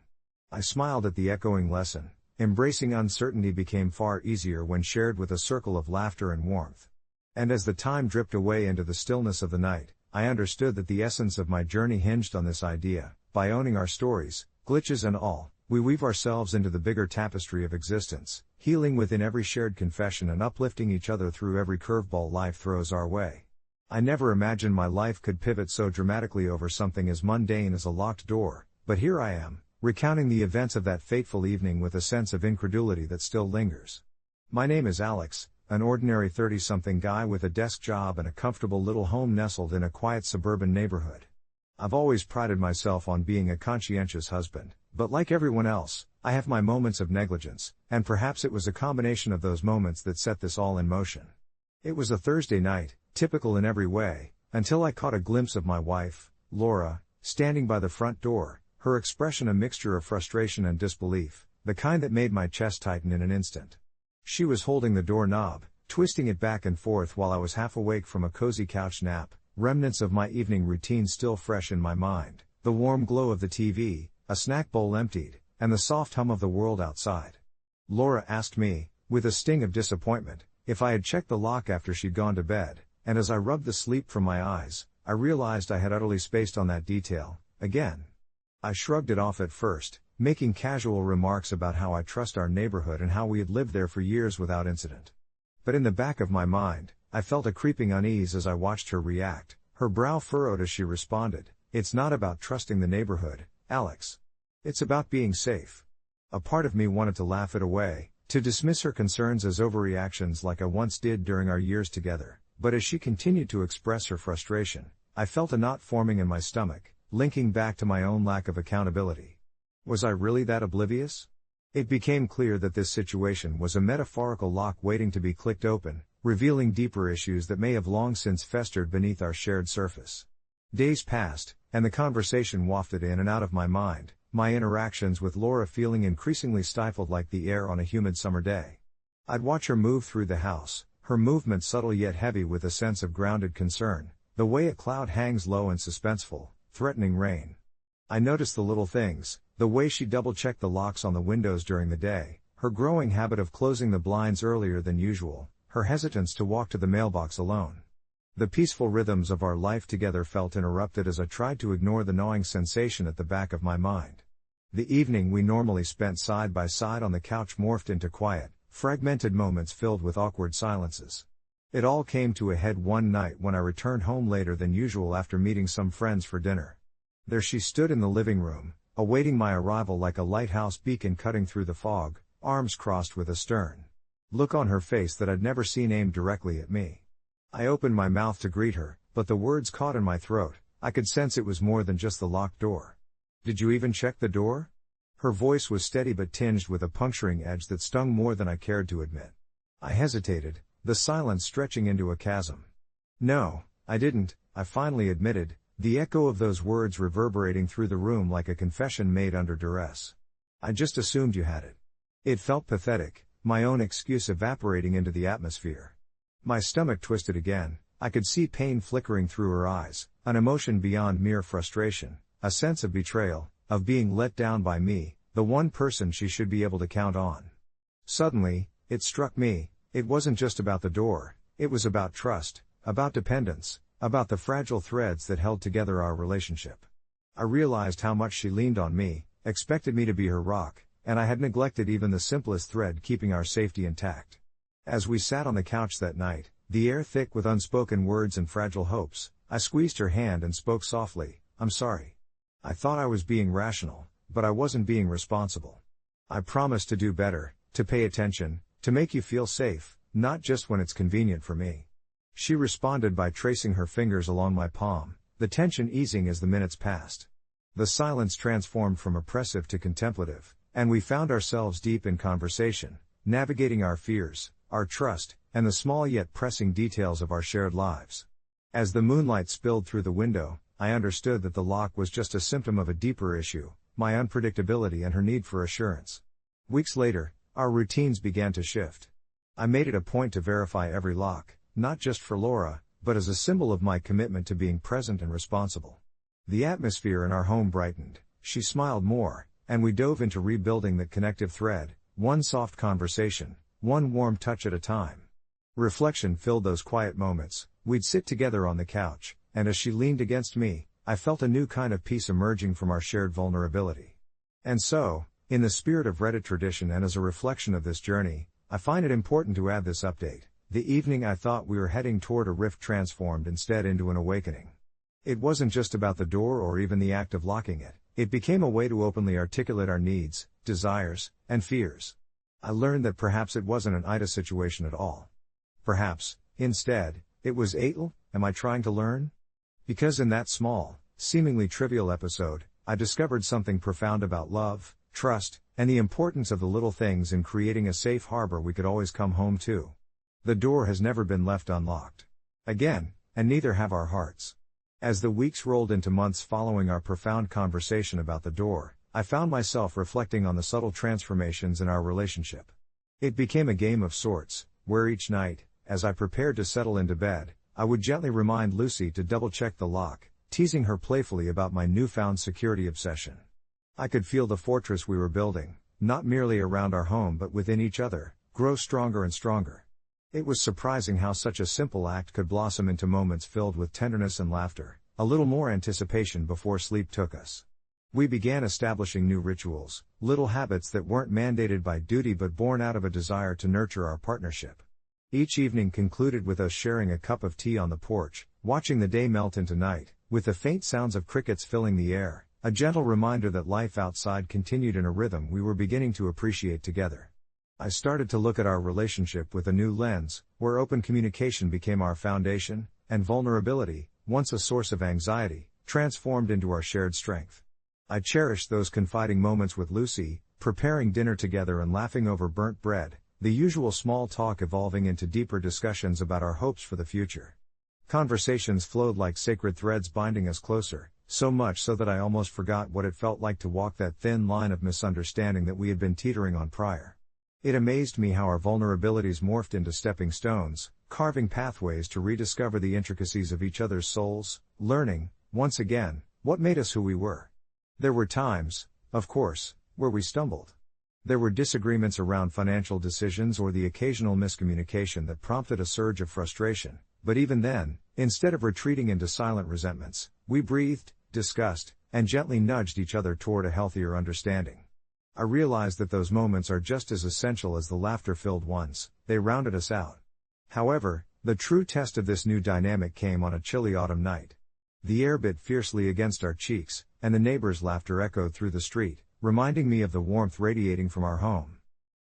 I smiled at the echoing lesson. Embracing uncertainty became far easier when shared with a circle of laughter and warmth. And as the time dripped away into the stillness of the night, I understood that the essence of my journey hinged on this idea: by owning our stories, glitches and all, we weave ourselves into the bigger tapestry of existence, healing within every shared confession and uplifting each other through every curveball life throws our way. I never imagined my life could pivot so dramatically over something as mundane as a locked door, but here I am, recounting the events of that fateful evening with a sense of incredulity that still lingers. My name is Alex, an ordinary 30-something guy with a desk job and a comfortable little home nestled in a quiet suburban neighborhood. I've always prided myself on being a conscientious husband, but like everyone else, I have my moments of negligence, and perhaps it was a combination of those moments that set this all in motion. It was a Thursday night, typical in every way, until I caught a glimpse of my wife, Laura, standing by the front door, her expression a mixture of frustration and disbelief, the kind that made my chest tighten in an instant. She was holding the doorknob, twisting it back and forth while I was half awake from a cozy couch nap, remnants of my evening routine still fresh in my mind, the warm glow of the TV, a snack bowl emptied, and the soft hum of the world outside. Laura asked me, with a sting of disappointment, if I had checked the lock after she'd gone to bed, and as I rubbed the sleep from my eyes, I realized I had utterly spaced on that detail, again. I shrugged it off at first, making casual remarks about how I trust our neighborhood and how we had lived there for years without incident. But in the back of my mind, I felt a creeping unease as I watched her react, her brow furrowed as she responded, "It's not about trusting the neighborhood, Alex. It's about being safe." A part of me wanted to laugh it away, to dismiss her concerns as overreactions like I once did during our years together, but as she continued to express her frustration, I felt a knot forming in my stomach, linking back to my own lack of accountability. Was I really that oblivious? It became clear that this situation was a metaphorical lock waiting to be clicked open, revealing deeper issues that may have long since festered beneath our shared surface. Days passed, and the conversation wafted in and out of my mind, my interactions with Laura feeling increasingly stifled like the air on a humid summer day. I'd watch her move through the house, her movement subtle yet heavy with a sense of grounded concern, the way a cloud hangs low and suspenseful, threatening rain. I noticed the little things, the way she double-checked the locks on the windows during the day, her growing habit of closing the blinds earlier than usual, her hesitance to walk to the mailbox alone. The peaceful rhythms of our life together felt interrupted as I tried to ignore the gnawing sensation at the back of my mind. The evening we normally spent side by side on the couch morphed into quiet, fragmented moments filled with awkward silences. It all came to a head one night when I returned home later than usual after meeting some friends for dinner. There she stood in the living room, awaiting my arrival like a lighthouse beacon cutting through the fog, arms crossed with a stern look on her face that I'd never seen aimed directly at me. I opened my mouth to greet her, but the words caught in my throat. I could sense it was more than just the locked door. "Did you even check the door?" Her voice was steady but tinged with a puncturing edge that stung more than I cared to admit. I hesitated, the silence stretching into a chasm. "No, I didn't," I finally admitted, the echo of those words reverberating through the room like a confession made under duress. "I just assumed you had it." It felt pathetic, my own excuse evaporating into the atmosphere. My stomach twisted again, I could see pain flickering through her eyes, an emotion beyond mere frustration, a sense of betrayal, of being let down by me, the one person she should be able to count on. Suddenly, it struck me, it wasn't just about the door, it was about trust, about dependence, about the fragile threads that held together our relationship. I realized how much she leaned on me, expected me to be her rock, and I had neglected even the simplest thread keeping our safety intact. As we sat on the couch that night, the air thick with unspoken words and fragile hopes, I squeezed her hand and spoke softly, "I'm sorry. I thought I was being rational, but I wasn't being responsible. I promised to do better, to pay attention, to make you feel safe, not just when it's convenient for me." She responded by tracing her fingers along my palm, the tension easing as the minutes passed. The silence transformed from oppressive to contemplative, and we found ourselves deep in conversation, navigating our fears, our trust, and the small yet pressing details of our shared lives. As the moonlight spilled through the window, I understood that the lock was just a symptom of a deeper issue, my unpredictability and her need for assurance. Weeks later, our routines began to shift. I made it a point to verify every lock, not just for Laura, but as a symbol of my commitment to being present and responsible. The atmosphere in our home brightened, she smiled more, and we dove into rebuilding that connective thread, one soft conversation, one warm touch at a time. Reflection filled those quiet moments. We'd sit together on the couch, and as she leaned against me, I felt a new kind of peace emerging from our shared vulnerability. And so, in the spirit of Reddit tradition and as a reflection of this journey, I find it important to add this update. The evening I thought we were heading toward a rift transformed instead into an awakening. It wasn't just about the door or even the act of locking it. It became a way to openly articulate our needs, desires, and fears. I learned that perhaps it wasn't an AITA situation at all. Perhaps, instead, it was AITA, am I trying to learn? Because in that small, seemingly trivial episode, I discovered something profound about love, trust, and the importance of the little things in creating a safe harbor we could always come home to. The door has never been left unlocked. Again, and neither have our hearts. As the weeks rolled into months following our profound conversation about the door, I found myself reflecting on the subtle transformations in our relationship. It became a game of sorts, where each night, as I prepared to settle into bed, I would gently remind Lucy to double-check the lock, teasing her playfully about my newfound security obsession. I could feel the fortress we were building, not merely around our home but within each other, grow stronger and stronger. It was surprising how such a simple act could blossom into moments filled with tenderness and laughter, a little more anticipation before sleep took us. We began establishing new rituals, little habits that weren't mandated by duty but born out of a desire to nurture our partnership. Each evening concluded with us sharing a cup of tea on the porch, watching the day melt into night, with the faint sounds of crickets filling the air, A gentle reminder that life outside continued in a rhythm we were beginning to appreciate together. I started to look at our relationship with a new lens, where open communication became our foundation, and vulnerability, once a source of anxiety, transformed into our shared strength. I cherished those confiding moments with Lucy, preparing dinner together and laughing over burnt bread, the usual small talk evolving into deeper discussions about our hopes for the future. Conversations flowed like sacred threads binding us closer, so much so that I almost forgot what it felt like to walk that thin line of misunderstanding that we had been teetering on prior. It amazed me how our vulnerabilities morphed into stepping stones, carving pathways to rediscover the intricacies of each other's souls, learning, once again, what made us who we were. There were times, of course, where we stumbled. There were disagreements around financial decisions or the occasional miscommunication that prompted a surge of frustration, but even then, instead of retreating into silent resentments, we breathed, discussed, and gently nudged each other toward a healthier understanding. I realized that those moments are just as essential as the laughter-filled ones. They rounded us out. However, the true test of this new dynamic came on a chilly autumn night. The air bit fiercely against our cheeks, and the neighbors' laughter echoed through the street, reminding me of the warmth radiating from our home.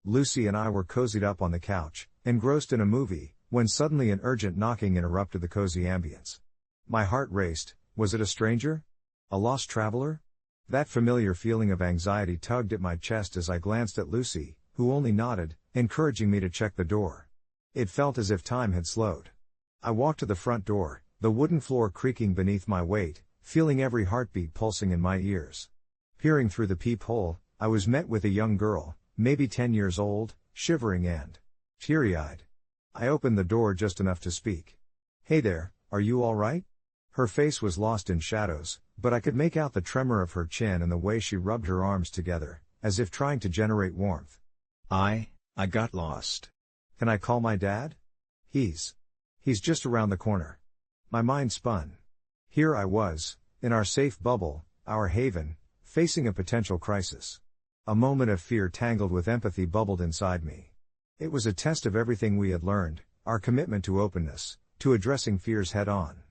Lucy and I were cozied up on the couch, engrossed in a movie, when suddenly an urgent knocking interrupted the cozy ambience. My heart raced. Was it a stranger? A lost traveler? That familiar feeling of anxiety tugged at my chest as I glanced at Lucy, who only nodded, encouraging me to check the door. It felt as if time had slowed. I walked to the front door, the wooden floor creaking beneath my weight, feeling every heartbeat pulsing in my ears. Peering through the peephole, I was met with a young girl, maybe 10 years old, shivering and teary-eyed. I opened the door just enough to speak. "Hey there, are you all right?" Her face was lost in shadows, but I could make out the tremor of her chin and the way she rubbed her arms together, as if trying to generate warmth. I got lost. Can I call my dad? He's just around the corner." My mind spun. Here I was, in our safe bubble, our haven, facing a potential crisis. A moment of fear tangled with empathy bubbled inside me. It was a test of everything we had learned, our commitment to openness, to addressing fears head-on.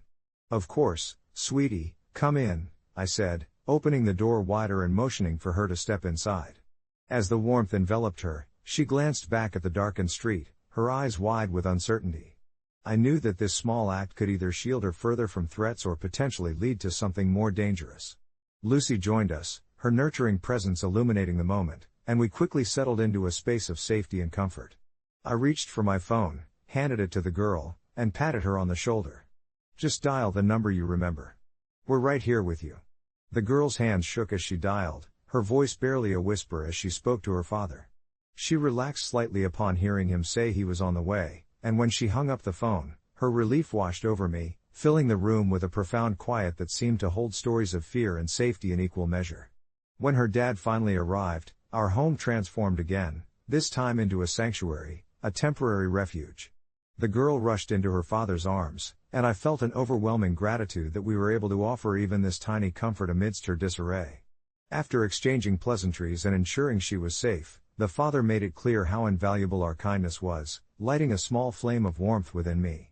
"Of course, sweetie, come in," I said, opening the door wider and motioning for her to step inside. As the warmth enveloped her, she glanced back at the darkened street, her eyes wide with uncertainty. I knew that this small act could either shield her further from threats or potentially lead to something more dangerous. Lucy joined us, her nurturing presence illuminating the moment, and we quickly settled into a space of safety and comfort. I reached for my phone, handed it to the girl, and patted her on the shoulder. "Just dial the number you remember. We're right here with you." The girl's hands shook as she dialed, her voice barely a whisper as she spoke to her father. She relaxed slightly upon hearing him say he was on the way, and when she hung up the phone, her relief washed over me, filling the room with a profound quiet that seemed to hold stories of fear and safety in equal measure. When her dad finally arrived, our home transformed again, this time into a sanctuary, a temporary refuge. The girl rushed into her father's arms, and I felt an overwhelming gratitude that we were able to offer even this tiny comfort amidst her disarray. After exchanging pleasantries and ensuring she was safe, the father made it clear how invaluable our kindness was, lighting a small flame of warmth within me.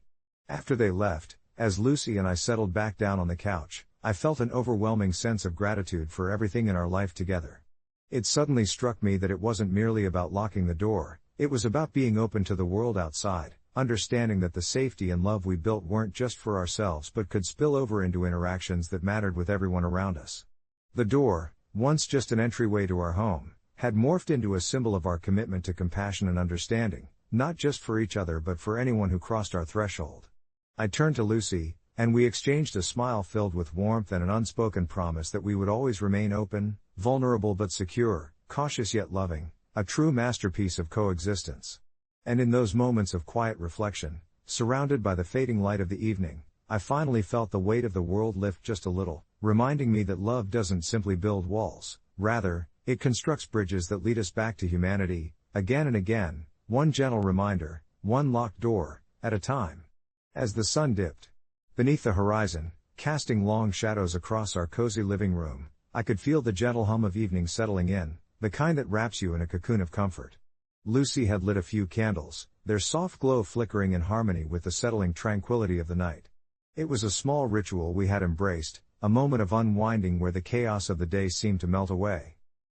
After they left, as Lucy and I settled back down on the couch, I felt an overwhelming sense of gratitude for everything in our life together. It suddenly struck me that it wasn't merely about locking the door, it was about being open to the world outside, understanding that the safety and love we built weren't just for ourselves but could spill over into interactions that mattered with everyone around us. The door, once just an entryway to our home, had morphed into a symbol of our commitment to compassion and understanding, not just for each other but for anyone who crossed our threshold. I turned to Lucy, and we exchanged a smile filled with warmth and an unspoken promise that we would always remain open, vulnerable but secure, cautious yet loving, a true masterpiece of coexistence. And in those moments of quiet reflection, surrounded by the fading light of the evening, I finally felt the weight of the world lift just a little, reminding me that love doesn't simply build walls, rather, it constructs bridges that lead us back to humanity, again and again, one gentle reminder, one locked door, at a time. As the sun dipped beneath the horizon, casting long shadows across our cozy living room, I could feel the gentle hum of evening settling in, the kind that wraps you in a cocoon of comfort. Lucy had lit a few candles, their soft glow flickering in harmony with the settling tranquility of the night. It was a small ritual we had embraced, a moment of unwinding where the chaos of the day seemed to melt away.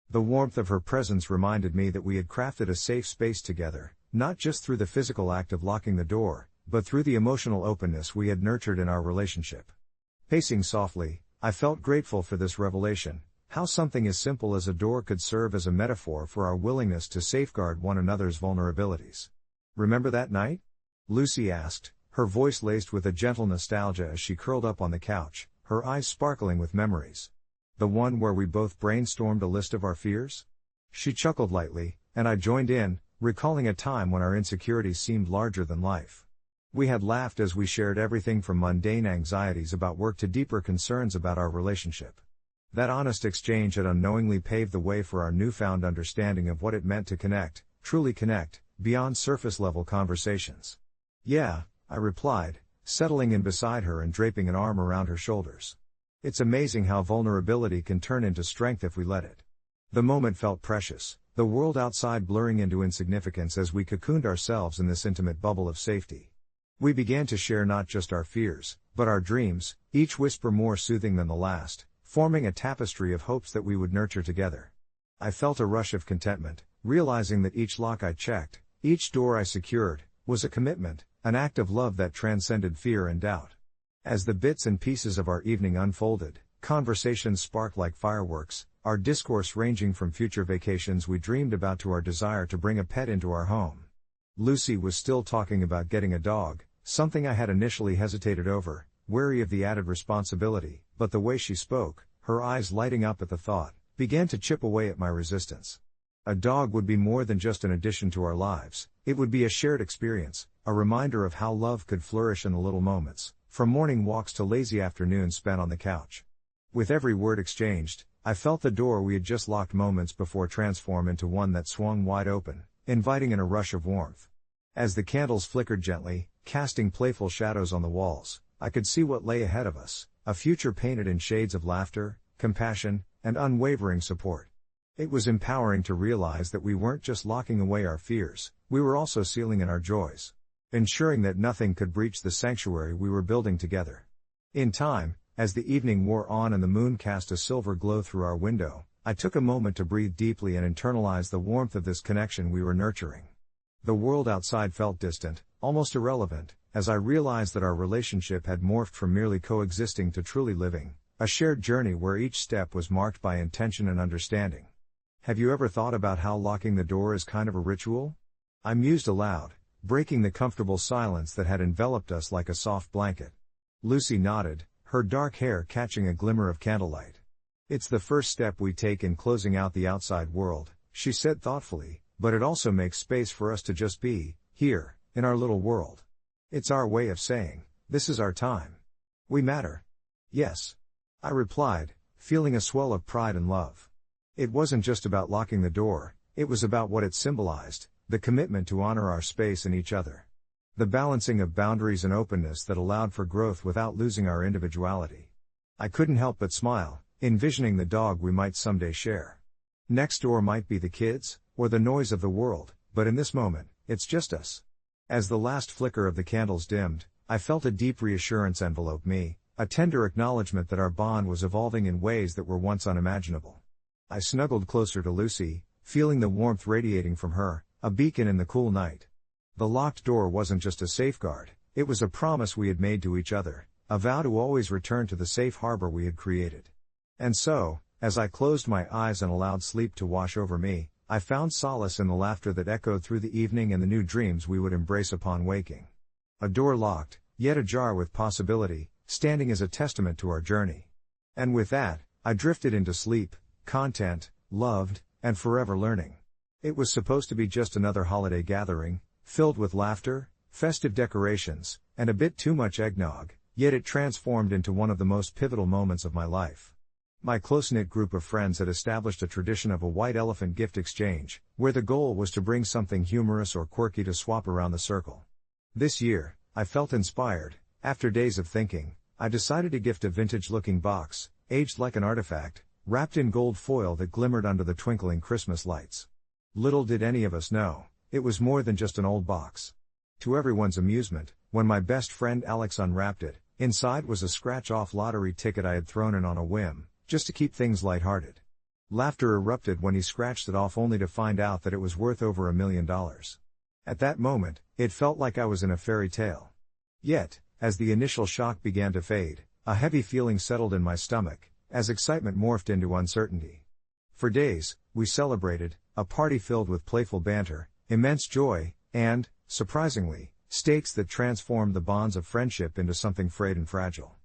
The warmth of her presence reminded me that we had crafted a safe space together, not just through the physical act of locking the door, but through the emotional openness we had nurtured in our relationship. Pacing softly, I felt grateful for this revelation, how something as simple as a door could serve as a metaphor for our willingness to safeguard one another's vulnerabilities. "Remember that night?" Lucy asked, her voice laced with a gentle nostalgia as she curled up on the couch, her eyes sparkling with memories. "The one where we both brainstormed a list of our fears?" She chuckled lightly, and I joined in, recalling a time when our insecurities seemed larger than life. We had laughed as we shared everything from mundane anxieties about work to deeper concerns about our relationship. That honest exchange had unknowingly paved the way for our newfound understanding of what it meant to connect, truly connect, beyond surface-level conversations. "Yeah," I replied, settling in beside her and draping an arm around her shoulders. "It's amazing how vulnerability can turn into strength if we let it." The moment felt precious, the world outside blurring into insignificance as we cocooned ourselves in this intimate bubble of safety. We began to share not just our fears, but our dreams, each whisper more soothing than the last, forming a tapestry of hopes that we would nurture together. I felt a rush of contentment, realizing that each lock I checked, each door I secured, was a commitment, an act of love that transcended fear and doubt. As the bits and pieces of our evening unfolded, conversations sparked like fireworks, our discourse ranging from future vacations we dreamed about to our desire to bring a pet into our home. Lucy was still talking about getting a dog, something I had initially hesitated over, wary of the added responsibility, but the way she spoke, her eyes lighting up at the thought, began to chip away at my resistance. A dog would be more than just an addition to our lives, it would be a shared experience, a reminder of how love could flourish in the little moments, from morning walks to lazy afternoons spent on the couch. With every word exchanged, I felt the door we had just locked moments before transform into one that swung wide open, inviting in a rush of warmth. As the candles flickered gently, casting playful shadows on the walls, I could see what lay ahead of us, a future painted in shades of laughter, compassion, and unwavering support. It was empowering to realize that we weren't just locking away our fears, we were also sealing in our joys, ensuring that nothing could breach the sanctuary we were building together. In time, as the evening wore on and the moon cast a silver glow through our window, I took a moment to breathe deeply and internalize the warmth of this connection we were nurturing. The world outside felt distant, almost irrelevant, as I realized that our relationship had morphed from merely coexisting to truly living, a shared journey where each step was marked by intention and understanding. "Have you ever thought about how locking the door is kind of a ritual?" I mused aloud, breaking the comfortable silence that had enveloped us like a soft blanket. Lucy nodded, her dark hair catching a glimmer of candlelight. "It's the first step we take in closing out the outside world," she said thoughtfully, "but it also makes space for us to just be, here, in our little world. It's our way of saying, this is our time. We matter." "Yes," I replied, feeling a swell of pride and love. It wasn't just about locking the door, it was about what it symbolized, the commitment to honor our space and each other. The balancing of boundaries and openness that allowed for growth without losing our individuality. I couldn't help but smile, envisioning the dog we might someday share. Next door might be the kids, or the noise of the world, but in this moment, it's just us. As the last flicker of the candles dimmed, I felt a deep reassurance envelope me, a tender acknowledgement that our bond was evolving in ways that were once unimaginable. I snuggled closer to Lucy, feeling the warmth radiating from her, a beacon in the cool night. The locked door wasn't just a safeguard, it was a promise we had made to each other, a vow to always return to the safe harbor we had created. And so, as I closed my eyes and allowed sleep to wash over me, I found solace in the laughter that echoed through the evening and the new dreams we would embrace upon waking. A door locked, yet ajar with possibility, standing as a testament to our journey. And with that, I drifted into sleep, content, loved, and forever learning. It was supposed to be just another holiday gathering, filled with laughter, festive decorations, and a bit too much eggnog, yet it transformed into one of the most pivotal moments of my life. My close-knit group of friends had established a tradition of a white elephant gift exchange, where the goal was to bring something humorous or quirky to swap around the circle. This year, I felt inspired. After days of thinking, I decided to gift a vintage-looking box, aged like an artifact, wrapped in gold foil that glimmered under the twinkling Christmas lights. Little did any of us know, it was more than just an old box. To everyone's amusement, when my best friend Alex unwrapped it, Inside was a scratch-off lottery ticket I had thrown in on a whim, just to keep things lighthearted. Laughter erupted when he scratched it off, only to find out that it was worth over $1 million. At that moment, it felt like I was in a fairy tale. Yet, as the initial shock began to fade, a heavy feeling settled in my stomach, as excitement morphed into uncertainty. For days, we celebrated, a party filled with playful banter, immense joy, and, surprisingly, stakes that transformed the bonds of friendship into something frayed and fragile.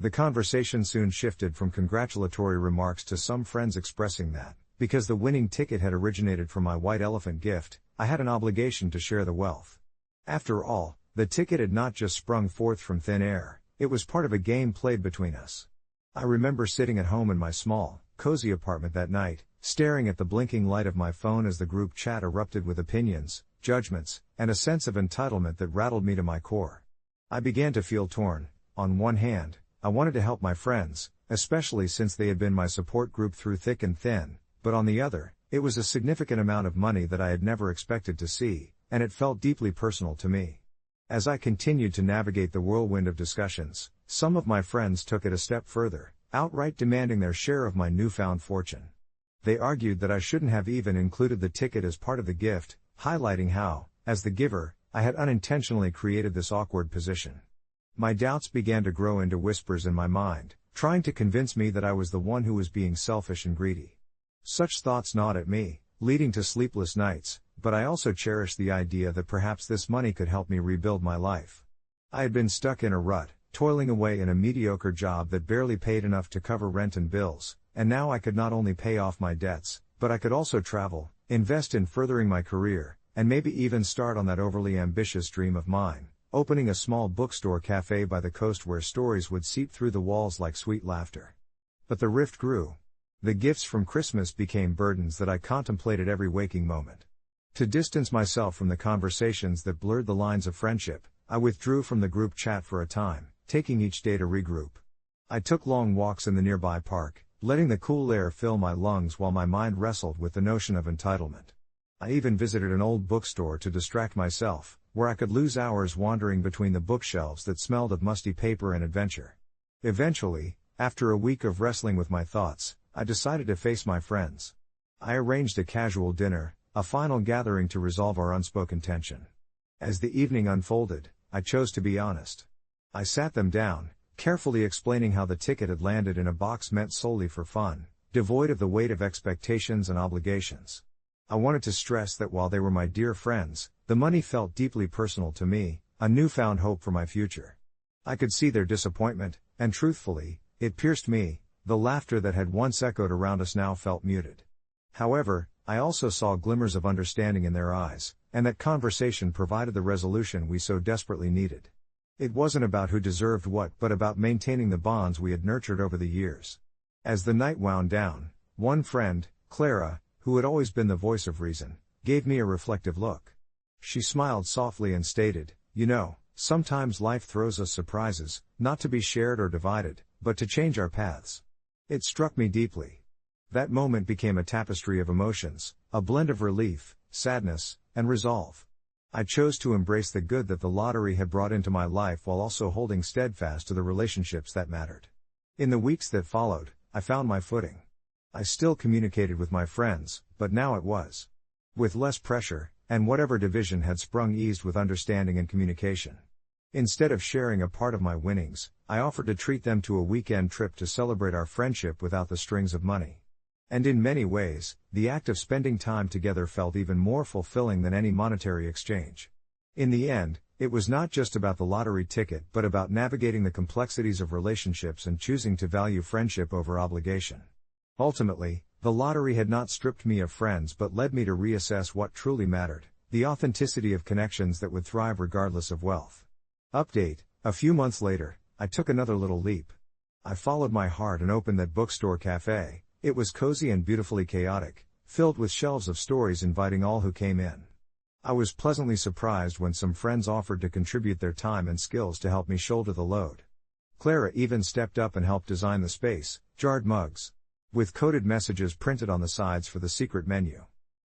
The conversation soon shifted from congratulatory remarks to some friends expressing that, because the winning ticket had originated from my white elephant gift, I had an obligation to share the wealth. After all, the ticket had not just sprung forth from thin air, it was part of a game played between us. I remember sitting at home in my small, cozy apartment that night, staring at the blinking light of my phone as the group chat erupted with opinions, judgments, and a sense of entitlement that rattled me to my core. I began to feel torn. On one hand, I wanted to help my friends, especially since they had been my support group through thick and thin, but on the other, it was a significant amount of money that I had never expected to see, and it felt deeply personal to me. As I continued to navigate the whirlwind of discussions, some of my friends took it a step further, outright demanding their share of my newfound fortune. They argued that I shouldn't have even included the ticket as part of the gift, highlighting how, as the giver, I had unintentionally created this awkward position. My doubts began to grow into whispers in my mind, trying to convince me that I was the one who was being selfish and greedy. Such thoughts gnawed at me, leading to sleepless nights, but I also cherished the idea that perhaps this money could help me rebuild my life. I had been stuck in a rut, toiling away in a mediocre job that barely paid enough to cover rent and bills, and now I could not only pay off my debts, but I could also travel, invest in furthering my career, and maybe even start on that overly ambitious dream of mine, opening a small bookstore cafe by the coast where stories would seep through the walls like sweet laughter. But the rift grew. The gifts from Christmas became burdens that I contemplated every waking moment. To distance myself from the conversations that blurred the lines of friendship, I withdrew from the group chat for a time, taking each day to regroup. I took long walks in the nearby park, letting the cool air fill my lungs while my mind wrestled with the notion of entitlement. I even visited an old bookstore to distract myself, where I could lose hours wandering between the bookshelves that smelled of musty paper and adventure. Eventually, after a week of wrestling with my thoughts, I decided to face my friends. I arranged a casual dinner, a final gathering to resolve our unspoken tension. As the evening unfolded, I chose to be honest. I sat them down, carefully explaining how the ticket had landed in a box meant solely for fun, devoid of the weight of expectations and obligations. I wanted to stress that while they were my dear friends, the money felt deeply personal to me, a newfound hope for my future. I could see their disappointment, and truthfully, it pierced me. The laughter that had once echoed around us now felt muted. However, I also saw glimmers of understanding in their eyes, and that conversation provided the resolution we so desperately needed. It wasn't about who deserved what, but about maintaining the bonds we had nurtured over the years. As the night wound down, one friend, Clara, who had always been the voice of reason, gave me a reflective look. She smiled softly and stated, "You know, sometimes life throws us surprises, not to be shared or divided, but to change our paths." It struck me deeply. That moment became a tapestry of emotions, a blend of relief, sadness, and resolve. I chose to embrace the good that the lottery had brought into my life while also holding steadfast to the relationships that mattered. In the weeks that followed, I found my footing. I still communicated with my friends, but now it was with less pressure, and whatever division had sprung eased with understanding and communication. Instead of sharing a part of my winnings, I offered to treat them to a weekend trip to celebrate our friendship without the strings of money. And in many ways, the act of spending time together felt even more fulfilling than any monetary exchange. In the end, it was not just about the lottery ticket but about navigating the complexities of relationships and choosing to value friendship over obligation. Ultimately, the lottery had not stripped me of friends but led me to reassess what truly mattered, the authenticity of connections that would thrive regardless of wealth. Update: a few months later, I took another little leap. I followed my heart and opened that bookstore cafe. It was cozy and beautifully chaotic, filled with shelves of stories inviting all who came in. I was pleasantly surprised when some friends offered to contribute their time and skills to help me shoulder the load. Clara even stepped up and helped design the space, jarred mugs with coded messages printed on the sides for the secret menu.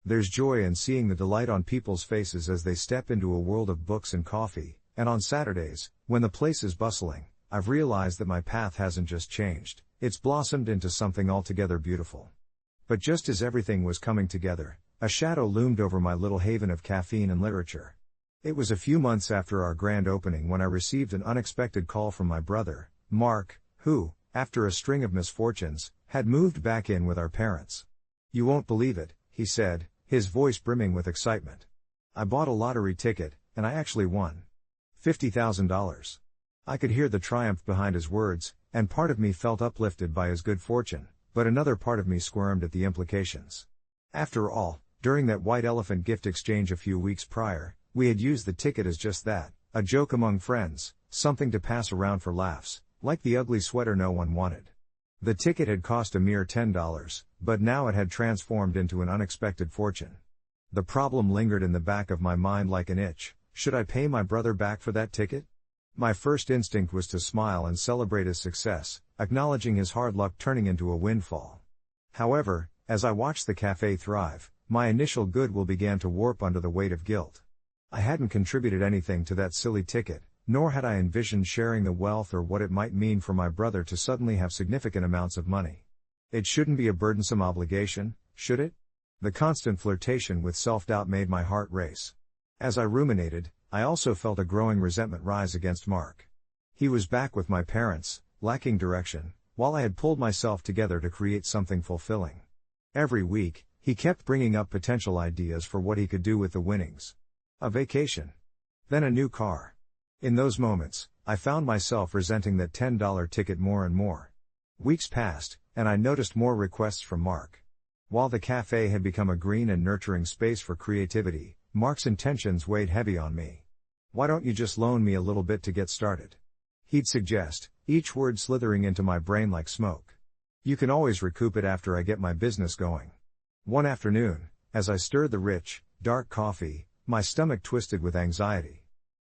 There's joy in seeing the delight on people's faces as they step into a world of books and coffee, and on Saturdays, when the place is bustling, I've realized that my path hasn't just changed, it's blossomed into something altogether beautiful. But just as everything was coming together, a shadow loomed over my little haven of caffeine and literature. It was a few months after our grand opening when I received an unexpected call from my brother, Mark, who, after a string of misfortunes, had moved back in with our parents. "You won't believe it," he said, his voice brimming with excitement. "I bought a lottery ticket, and I actually won $50,000. I could hear the triumph behind his words, and part of me felt uplifted by his good fortune, but another part of me squirmed at the implications. After all, during that white elephant gift exchange a few weeks prior, we had used the ticket as just that, a joke among friends, something to pass around for laughs, like the ugly sweater no one wanted. The ticket had cost a mere $10, but now it had transformed into an unexpected fortune. The problem lingered in the back of my mind like an itch. Should I pay my brother back for that ticket? My first instinct was to smile and celebrate his success, acknowledging his hard luck turning into a windfall. However, as I watched the cafe thrive, my initial goodwill began to warp under the weight of guilt. I hadn't contributed anything to that silly ticket, nor had I envisioned sharing the wealth or what it might mean for my brother to suddenly have significant amounts of money. It shouldn't be a burdensome obligation, should it? The constant flirtation with self-doubt made my heart race. As I ruminated, I also felt a growing resentment rise against Mark. He was back with my parents, lacking direction, while I had pulled myself together to create something fulfilling. Every week, he kept bringing up potential ideas for what he could do with the winnings. A vacation. Then a new car. In those moments, I found myself resenting that $10 ticket more and more. Weeks passed, and I noticed more requests from Mark. While the cafe had become a green and nurturing space for creativity, Mark's intentions weighed heavy on me. "Why don't you just loan me a little bit to get started?" he'd suggest, each word slithering into my brain like smoke. "You can always recoup it after I get my business going." One afternoon, as I stirred the rich, dark coffee, my stomach twisted with anxiety.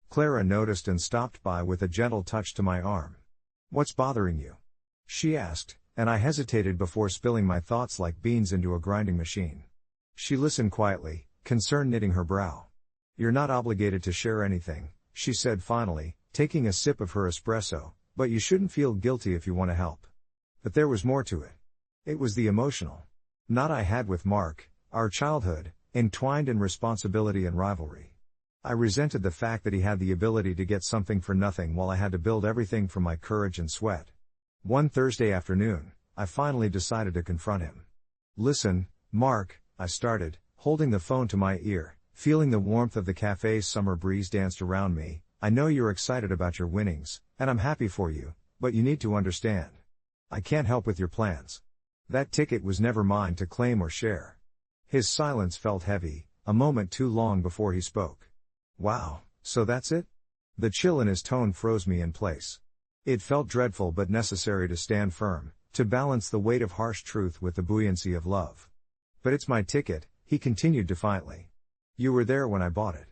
Clara noticed and stopped by with a gentle touch to my arm. "What's bothering you?" she asked, and I hesitated before spilling my thoughts like beans into a grinding machine. She listened quietly, concern knitting her brow. "You're not obligated to share anything," she said finally, taking a sip of her espresso, "but you shouldn't feel guilty if you want to help." But there was more to it. It was the emotional knot I had with Mark, our childhood, entwined in responsibility and rivalry. I resented the fact that he had the ability to get something for nothing while I had to build everything from my courage and sweat. One Thursday afternoon, I finally decided to confront him. "Listen, Mark," I started, holding the phone to my ear, feeling the warmth of the cafe's summer breeze danced around me. "I know you're excited about your winnings, and I'm happy for you, but you need to understand. I can't help with your plans. That ticket was never mine to claim or share." His silence felt heavy, a moment too long before he spoke. "Wow, so that's it?" The chill in his tone froze me in place. It felt dreadful but necessary to stand firm, to balance the weight of harsh truth with the buoyancy of love. "But it's my ticket," he continued defiantly. "You were there when I bought it.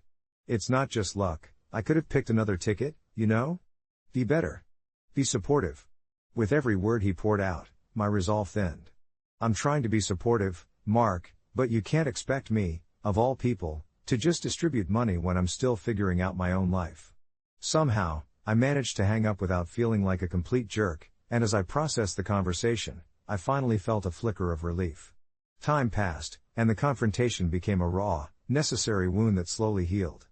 It's not just luck, I could have picked another ticket, you know? Be better. Be supportive." With every word he poured out, my resolve thinned. "I'm trying to be supportive, Mark, but you can't expect me, of all people, to just distribute money when I'm still figuring out my own life." Somehow, I managed to hang up without feeling like a complete jerk, and as I processed the conversation, I finally felt a flicker of relief. Time passed, and the confrontation became a raw, necessary wound that slowly healed.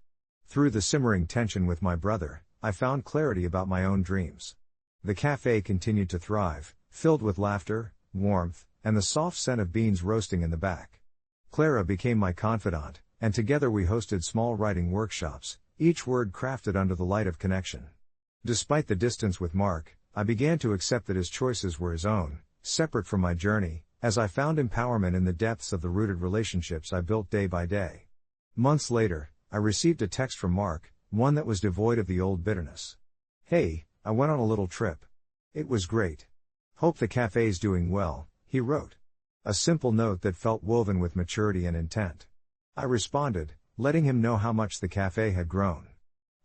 Through the simmering tension with my brother, I found clarity about my own dreams. The cafe continued to thrive, filled with laughter, warmth, and the soft scent of beans roasting in the back. Clara became my confidant, and together we hosted small writing workshops, each word crafted under the light of connection. Despite the distance with Mark, I began to accept that his choices were his own, separate from my journey, as I found empowerment in the depths of the rooted relationships I built day by day. Months later, I received a text from Mark, one that was devoid of the old bitterness. "Hey, I went on a little trip. It was great. Hope the cafe's doing well," he wrote. A simple note that felt woven with maturity and intent. I responded, letting him know how much the cafe had grown.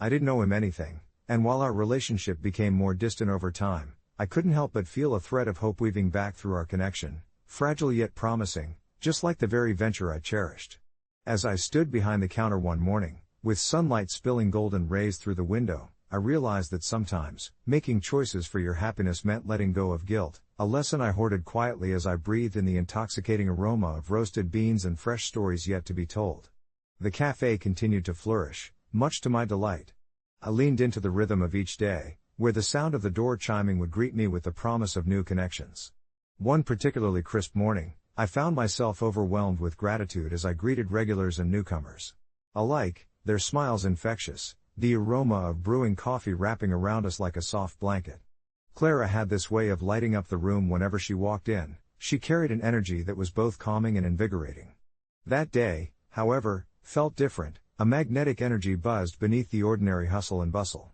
I didn't owe him anything, and while our relationship became more distant over time, I couldn't help but feel a thread of hope weaving back through our connection, fragile yet promising, just like the very venture I cherished. As I stood behind the counter one morning, with sunlight spilling golden rays through the window, I realized that sometimes, making choices for your happiness meant letting go of guilt, a lesson I hoarded quietly as I breathed in the intoxicating aroma of roasted beans and fresh stories yet to be told. The cafe continued to flourish, much to my delight. I leaned into the rhythm of each day, where the sound of the door chiming would greet me with the promise of new connections. One particularly crisp morning, I found myself overwhelmed with gratitude as I greeted regulars and newcomers. Alike, their smiles infectious, the aroma of brewing coffee wrapping around us like a soft blanket. Clara had this way of lighting up the room whenever she walked in. She carried an energy that was both calming and invigorating. That day, however, felt different. A magnetic energy buzzed beneath the ordinary hustle and bustle.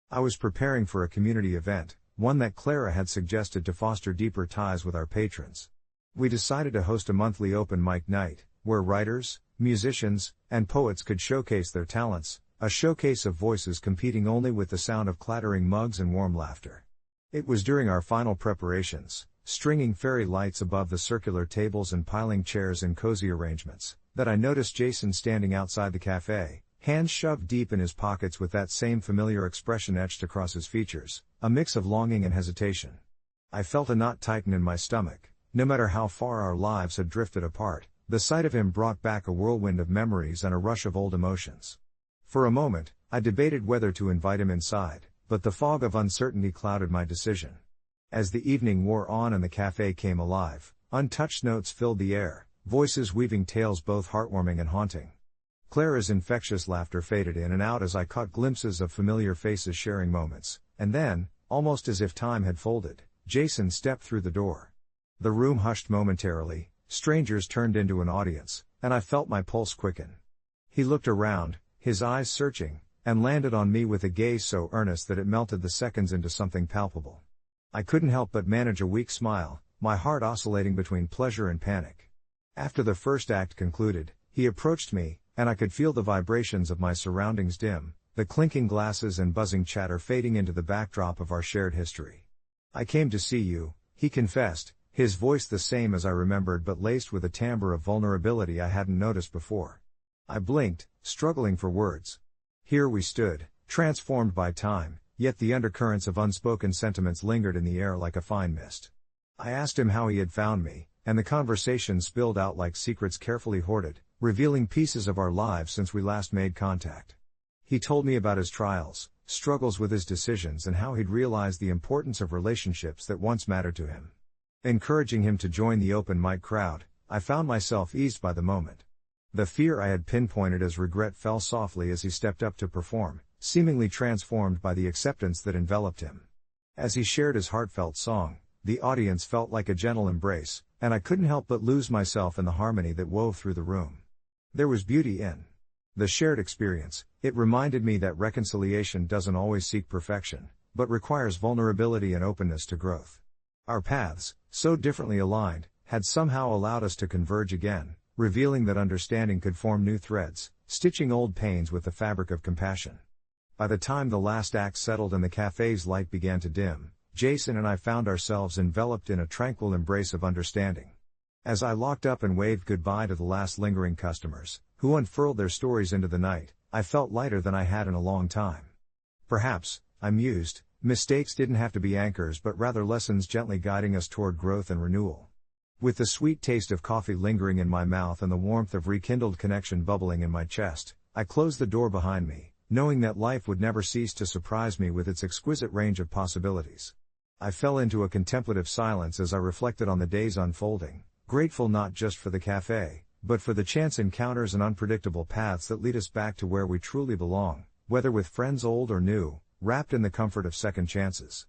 I was preparing for a community event, one that Clara had suggested to foster deeper ties with our patrons. We decided to host a monthly open mic night, where writers, musicians, and poets could showcase their talents, a showcase of voices competing only with the sound of clattering mugs and warm laughter. It was during our final preparations, stringing fairy lights above the circular tables and piling chairs in cozy arrangements, that I noticed Jason standing outside the cafe, hands shoved deep in his pockets with that same familiar expression etched across his features, a mix of longing and hesitation. I felt a knot tighten in my stomach. No matter how far our lives had drifted apart, the sight of him brought back a whirlwind of memories and a rush of old emotions. For a moment, I debated whether to invite him inside, but the fog of uncertainty clouded my decision. As the evening wore on and the cafe came alive, untouched notes filled the air, voices weaving tales both heartwarming and haunting. Clara's infectious laughter faded in and out as I caught glimpses of familiar faces sharing moments, and then, almost as if time had folded, Jason stepped through the door. The room hushed momentarily, strangers turned into an audience, and I felt my pulse quicken. He looked around, his eyes searching, and landed on me with a gaze so earnest that it melted the seconds into something palpable. I couldn't help but manage a weak smile, my heart oscillating between pleasure and panic. After the first act concluded, he approached me, and I could feel the vibrations of my surroundings dim, the clinking glasses and buzzing chatter fading into the backdrop of our shared history. "I came to see you," he confessed, his voice the same as I remembered but laced with a timbre of vulnerability I hadn't noticed before. I blinked, struggling for words. Here we stood, transformed by time, yet the undercurrents of unspoken sentiments lingered in the air like a fine mist. I asked him how he had found me, and the conversation spilled out like secrets carefully hoarded, revealing pieces of our lives since we last made contact. He told me about his trials, struggles with his decisions, and how he'd realized the importance of relationships that once mattered to him. Encouraging him to join the open mic crowd, I found myself eased by the moment. The fear I had pinpointed as regret fell softly as he stepped up to perform, seemingly transformed by the acceptance that enveloped him. As he shared his heartfelt song, the audience felt like a gentle embrace, and I couldn't help but lose myself in the harmony that wove through the room. There was beauty in the shared experience. It reminded me that reconciliation doesn't always seek perfection, but requires vulnerability and openness to growth. Our paths, so differently aligned, had somehow allowed us to converge again, revealing that understanding could form new threads, stitching old pains with the fabric of compassion. By the time the last act settled and the cafe's light began to dim, Jason and I found ourselves enveloped in a tranquil embrace of understanding. As I locked up and waved goodbye to the last lingering customers, who unfurled their stories into the night, I felt lighter than I had in a long time. Perhaps, I mused, mistakes didn't have to be anchors but rather lessons gently guiding us toward growth and renewal. With the sweet taste of coffee lingering in my mouth and the warmth of rekindled connection bubbling in my chest, I closed the door behind me, knowing that life would never cease to surprise me with its exquisite range of possibilities. I fell into a contemplative silence as I reflected on the days unfolding, grateful not just for the cafe, but for the chance encounters and unpredictable paths that lead us back to where we truly belong, whether with friends old or new, wrapped in the comfort of second chances.